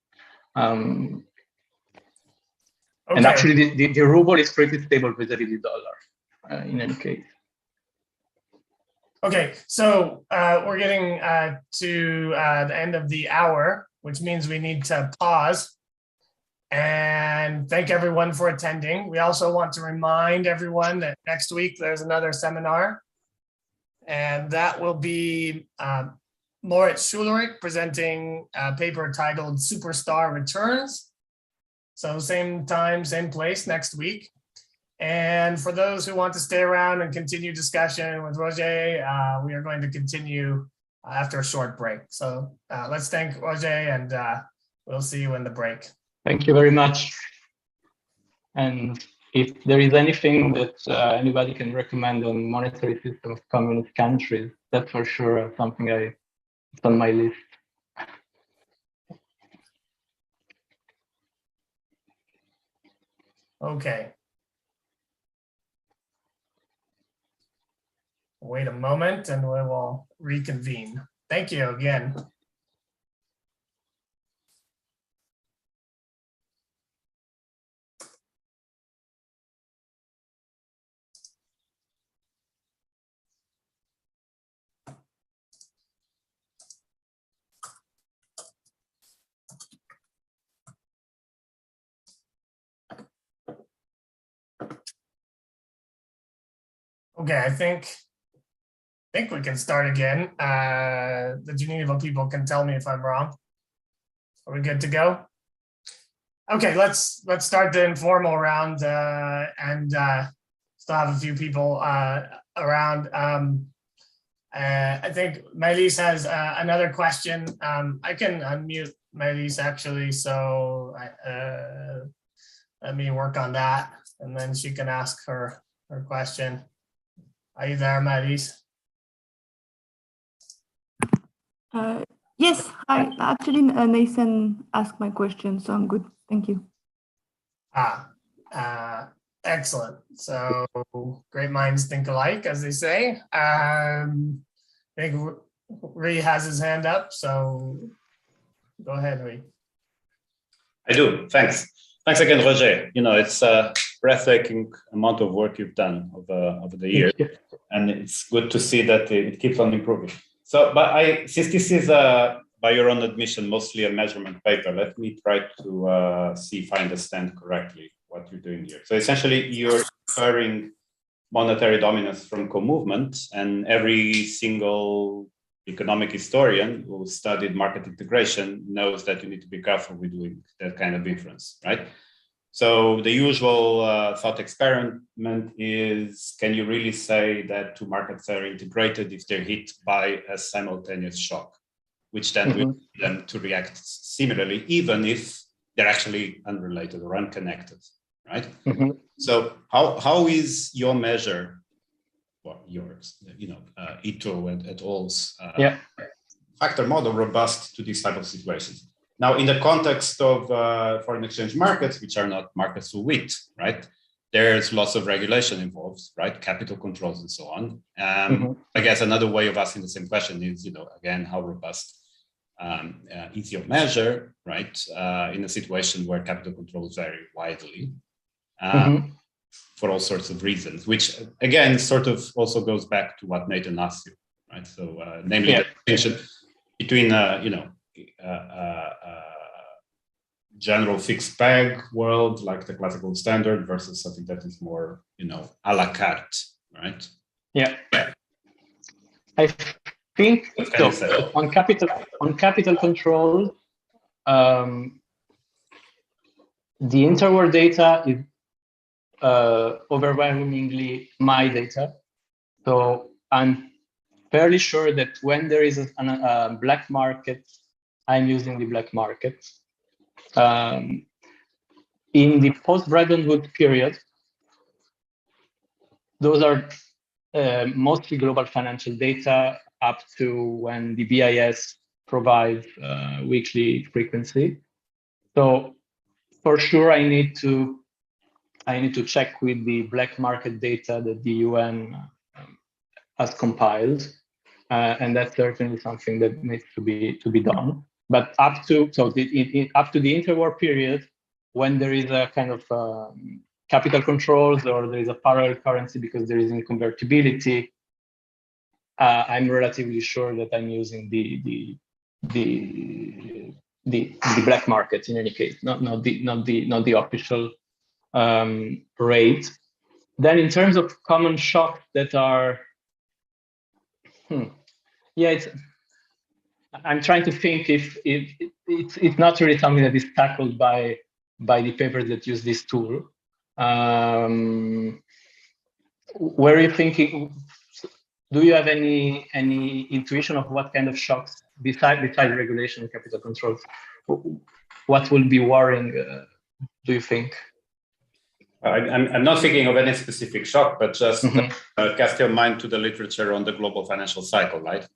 Okay. And actually, the ruble is pretty stable vis-a-vis the dollar in any case. Okay, so we're getting to the end of the hour, which means we need to pause and thank everyone for attending. We also want to remind everyone that next week there's another seminar, and that will be Moritz Schulerich presenting a paper titled Superstar Returns. So same time, same place next week. And for those who want to stay around and continue discussion with Roger, we are going to continue after a short break. So let's thank Roger, and we'll see you in the break. Thank you very much. And if there is anything that anybody can recommend on monetary system of communist countries, that's for sure something it's on my list. Okay. Wait a moment and we will reconvene. Thank you again. Okay, I think we can start again. The Geneva people can tell me if I'm wrong. Are we good to go? Okay, let's start the informal round and still have a few people around. I think Maëlys has another question. I can unmute Maëlys actually, so let me work on that, and then she can ask her question. Are you there, Maëlys? Yes, actually Nathan asked my question, so I'm good. Thank you. Excellent. So great minds think alike, as they say. I think Rui has his hand up, so go ahead, Rui. I do. Thanks. Thanks again, Roger. You know, it's a breathtaking amount of work you've done over the years, and it's good to see that it keeps on improving. So, but since this is by your own admission, mostly a measurement paper, let me try to see if I understand correctly what you're doing here. So essentially, you're inferring monetary dominance from co-movement, and every single economic historian who studied market integration knows that you need to be careful with doing that kind of inference, right? So the usual thought experiment is, can you really say that two markets are integrated if they're hit by a simultaneous shock, which then will lead them to react similarly, even if they're actually unrelated or unconnected, right? So how is your measure, well, yours, Ito and et al.'s factor model robust to these type of situations? Now, in the context of foreign exchange markets, which are not markets to wit, right? There's lots of regulation involved, right? Capital controls and so on. I guess another way of asking the same question is, again, how robust is your measure, right? In a situation where capital controls vary widely for all sorts of reasons, which again, sort of also goes back to what Nathan asked you, right? So namely the distinction between, general fixed peg world, like the classical standard, versus something that is more, a la carte, right? Yeah. I think so. On capital control, the interwar data is overwhelmingly my data. So I'm fairly sure that when there is a black market, I'm using the black market. In the post-Bretton Woods period, those are mostly global financial data up to when the BIS provides weekly frequency. So for sure, I need to check with the black market data that the UN has compiled, and that's certainly something that needs to be done. But up to the interwar period, when there is a kind of capital controls or there is a parallel currency because there is inconvertibility, I'm relatively sure that I'm using the black market in any case, not the official rate. Then in terms of common shocks that are, I'm trying to think if it's not really something that is tackled by the papers that use this tool. Where are you thinking? Do you have any intuition of what kind of shocks besides regulation and capital controls? What will be worrying? Do you think? I'm not thinking of any specific shock, but just cast your mind to the literature on the global financial cycle, right?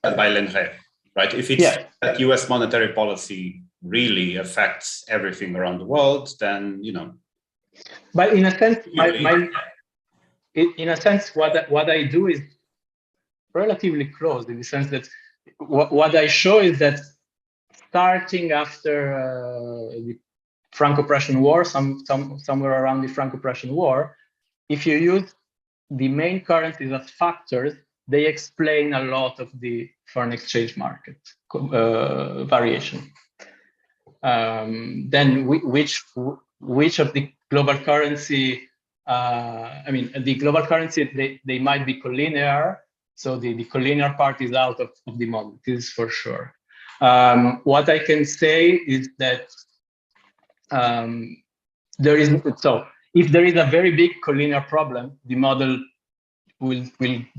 By Lenre, right? If it's that U.S. monetary policy really affects everything around the world, then But in a sense, what I do is relatively close in the sense that what I show is that starting after the Franco-Prussian War, somewhere around the Franco-Prussian War, if you use the main currencies as factors, they explain a lot of the foreign exchange market variation. Then which of the global currency? The global currency they might be collinear, so the collinear part is out of the model. This is for sure. What I can say is that there is so if there is a very big collinear problem, the model will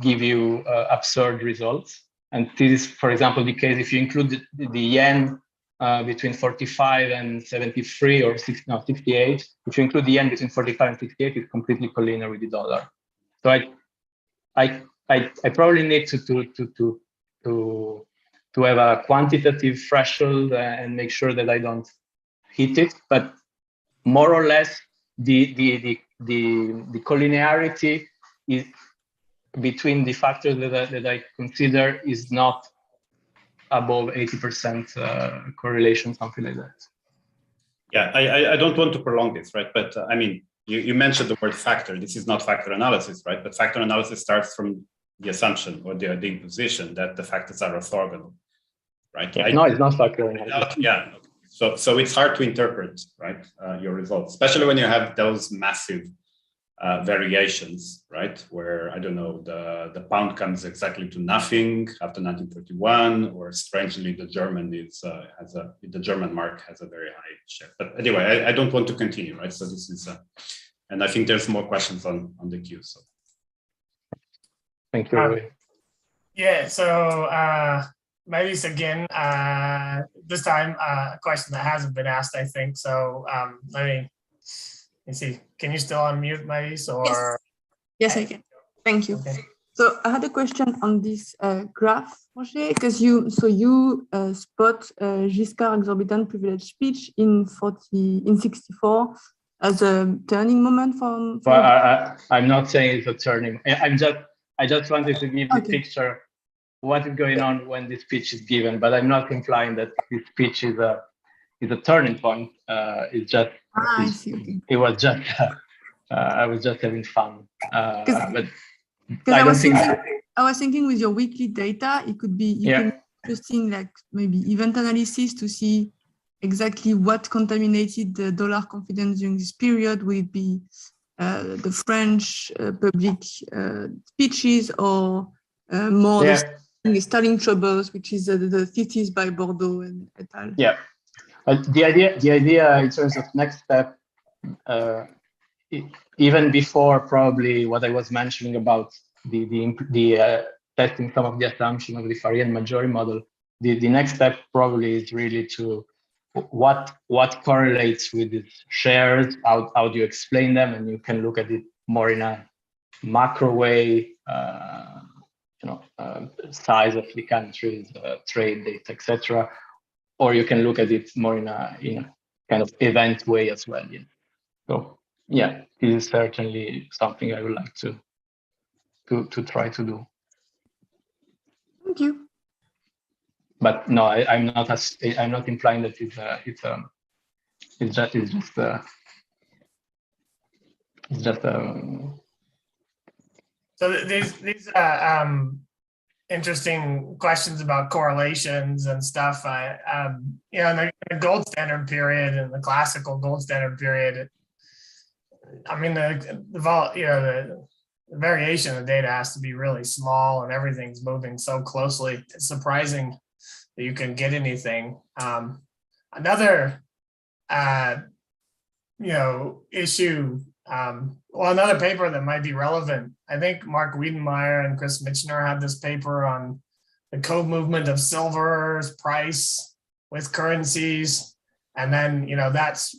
give you absurd results. And this is, for example, the case if you include the yen between 45 and 73 or 68. If you include the yen between 45 and 68, it's completely collinear with the dollar. So I probably need to have a quantitative threshold and make sure that I don't hit it. But more or less, the collinearity is between the factors that I consider is not above 80% correlation, something like that. Yeah, I don't want to prolong this, right? But I mean, you mentioned the word factor. This is not factor analysis, right? But factor analysis starts from the assumption or the imposition that the factors are orthogonal, right? Yeah, no, it's not factor analysis. Yeah. So it's hard to interpret, right, your results, especially when you have those massive variations, right? Where, I don't know, the pound comes exactly to nothing after 1931, or strangely, the German the German mark has a very high share. But anyway, I don't want to continue, right? So this is, and I think there's more questions on the queue. So thank you. Yeah. So maybe it's again this time a question that hasn't been asked, I think. So let me see. Can you still unmute, Maïs? Or yes, I can. Thank you. okay. So I had a question on this graph, Roger, because you spot Giscard exorbitant privilege speech in 64 as a turning moment for Well, I'm not saying it's a turning. I just wanted to give the picture what is going on when this speech is given, but I'm not implying that this speech is a turning point. It's just I see. Okay. It was just I was just having fun. But I was thinking with your weekly data, it could be interesting, like maybe event analysis to see exactly what contaminated the dollar confidence during this period. Would it be the French public speeches or more the Sterling troubles, which is the 50s by Bordeaux and et al. Yeah, the idea in terms of next step, even before probably what I was mentioning about the testing some of the assumption of the Farian-Majori model, the next step probably is really to what correlates with the shares, how do you explain them, and you can look at it more in a macro way, size of the countries, trade data, etc. Or you can look at it more in a kind of event way as well. Yeah. So yeah, this is certainly something I would like to try to do. Thank you. But no, I'm not implying that it's just So these interesting questions about correlations and stuff. In the gold standard period and the classical gold standard period, I mean, the variation of the data has to be really small, and everything's moving so closely. It's surprising that you can get anything. Another, issue. Another paper that might be relevant. I think Mark Wiedenmeyer and Chris Michener had this paper on the co-movement of silver's price with currencies, and then that's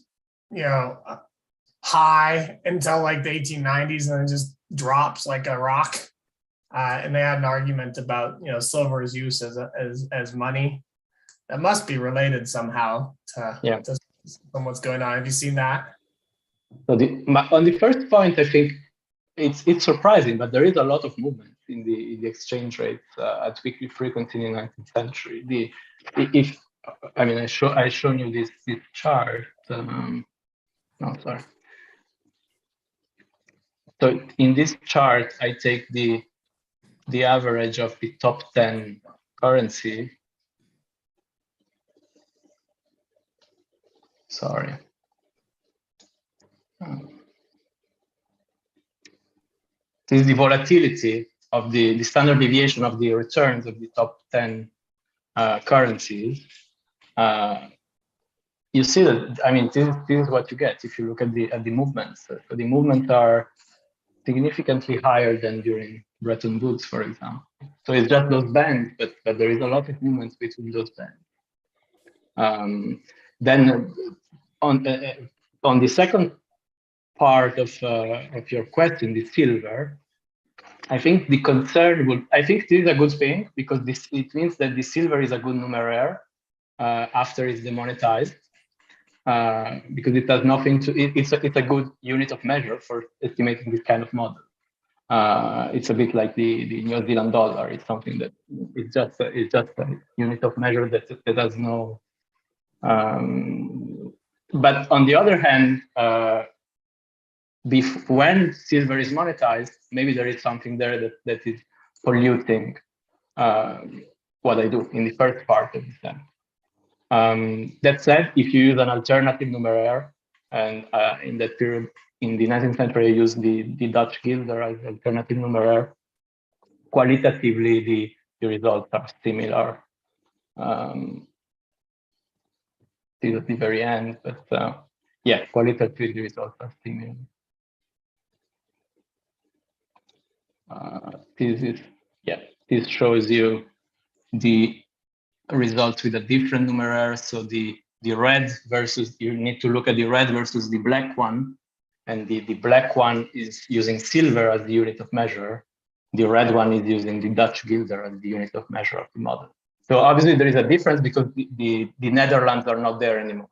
high until like the 1890s, and it just drops like a rock. And they had an argument about silver's use as money. That must be related somehow to what's going on. Have you seen that? So on the first point, I think it's surprising, but there is a lot of movement in the exchange rates at weekly frequency in the 19th century. I shown you this chart. Sorry. So in this chart, I take the average of the top 10 currency. Sorry. This is the volatility of the standard deviation of the returns of the top 10 currencies you see that, I mean, this is what you get if you look at the movements. So the movements are significantly higher than during Bretton Woods, for example. So it's just those bands, but there is a lot of movements between those bands. Then on the second part of your question, the silver, I think the concern will, I think this is a good thing because it means that the silver is a good numeraire after it's demonetized. Because it does nothing to it's a good unit of measure for estimating this kind of model. It's a bit like the New Zealand dollar. It's something that it's just a unit of measure that has no. But on the other hand, when silver is monetized, maybe there is something there that is polluting what I do in the first part of the sentence. That said, if you use an alternative numeraire, and in that period, in the 19th century, I used the Dutch guilder as alternative numeraire, qualitatively, the results are similar. Still at the very end, but yeah, qualitatively, the results are similar. This shows you the results with a different numeraire. So the red versus, you need to look at the red versus the black one. And the black one is using silver as the unit of measure. The red one is using the Dutch guilder as the unit of measure of the model. So obviously there is a difference because the Netherlands are not there anymore.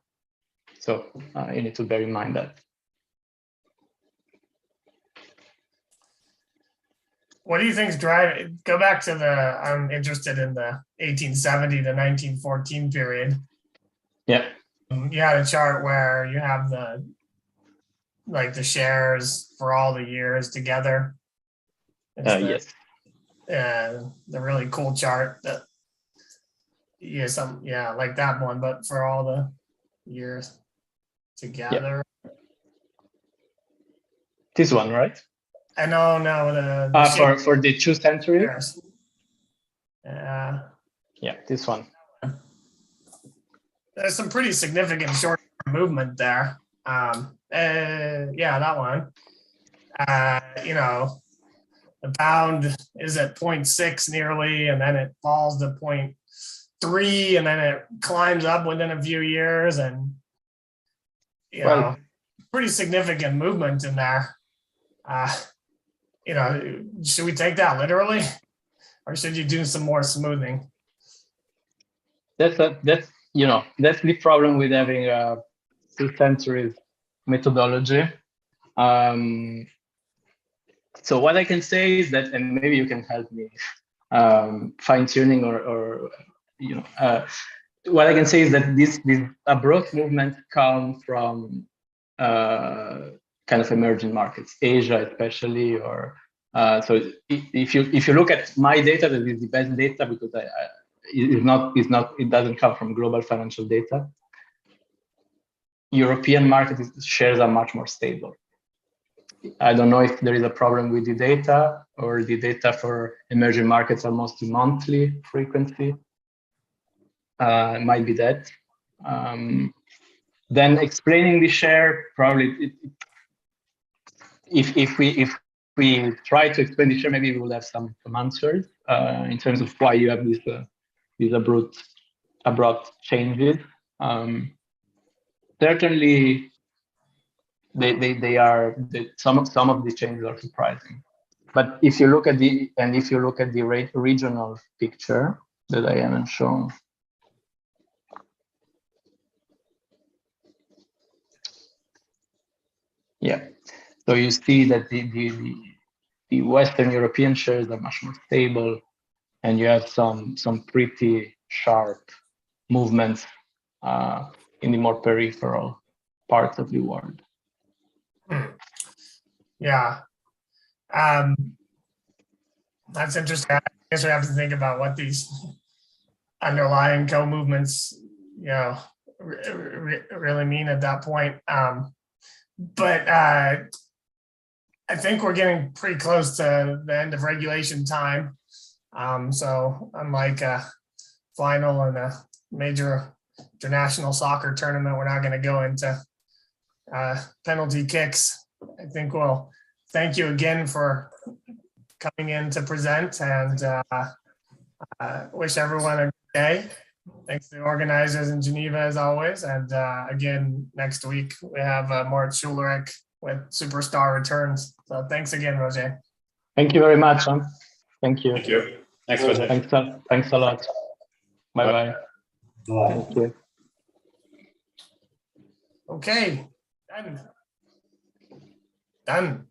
So you need to bear in mind that. What do you think's driving? Go back to I'm interested in the 1870 to 1914 period. Yeah. You had a chart where you have the shares for all the years together. Yes. The really cool chart that like that one, but for all the years together. Yeah. This one, right? I know, no, for the 2 centuries. Yeah, this one. There's some pretty significant short movement there. That one. The pound is at 0.6 nearly, and then it falls to 0.3, and then it climbs up within a few years, and pretty significant movement in there. Should we take that literally, or should you do some more smoothing? That's the problem with having a 2 centuries methodology. So what I can say is that, and maybe you can help me fine tuning or what I can say is that this abrupt movement come from kind of emerging markets, Asia especially, or so if you look at my data, that is the best data because it doesn't come from global financial data. European market shares are much more stable. I don't know if there is a problem with the data, or the data for emerging markets are mostly monthly frequency. It might be that. Then explaining the share, probably if we try to explain the share, maybe we will have some answers in terms of why you have these abrupt changes. Certainly, some of the changes are surprising. But if you look at the regional picture that I haven't shown. Yeah, so you see that the Western European shares are much more stable, and you have some pretty sharp movements in the more peripheral parts of the world. Yeah, that's interesting. I guess we have to think about what these underlying co-movements, really mean at that point. But I think we're getting pretty close to the end of regulation time. So unlike a final and a major international soccer tournament. We're not going to go into penalty kicks. I think we'll thank you again for coming in to present, and wish everyone a good day. Thanks to the organizers in Geneva as always. And again, next week we have Moritz Schulerich with Superstar Returns. So thanks again, Roger. Thank you very much. Thank you. Thank you. Thanks, Roger. Thanks a lot. Bye-bye. Bye. Thank you. Okay, done.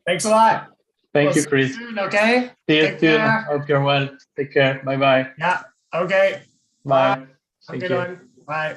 Thanks a lot. Thank We'll you, see Chris. soon, okay? See you Take soon. care. Hope you're well. Take care. Bye-bye. Yeah, okay. Bye. Have a Thank good you. one. Bye.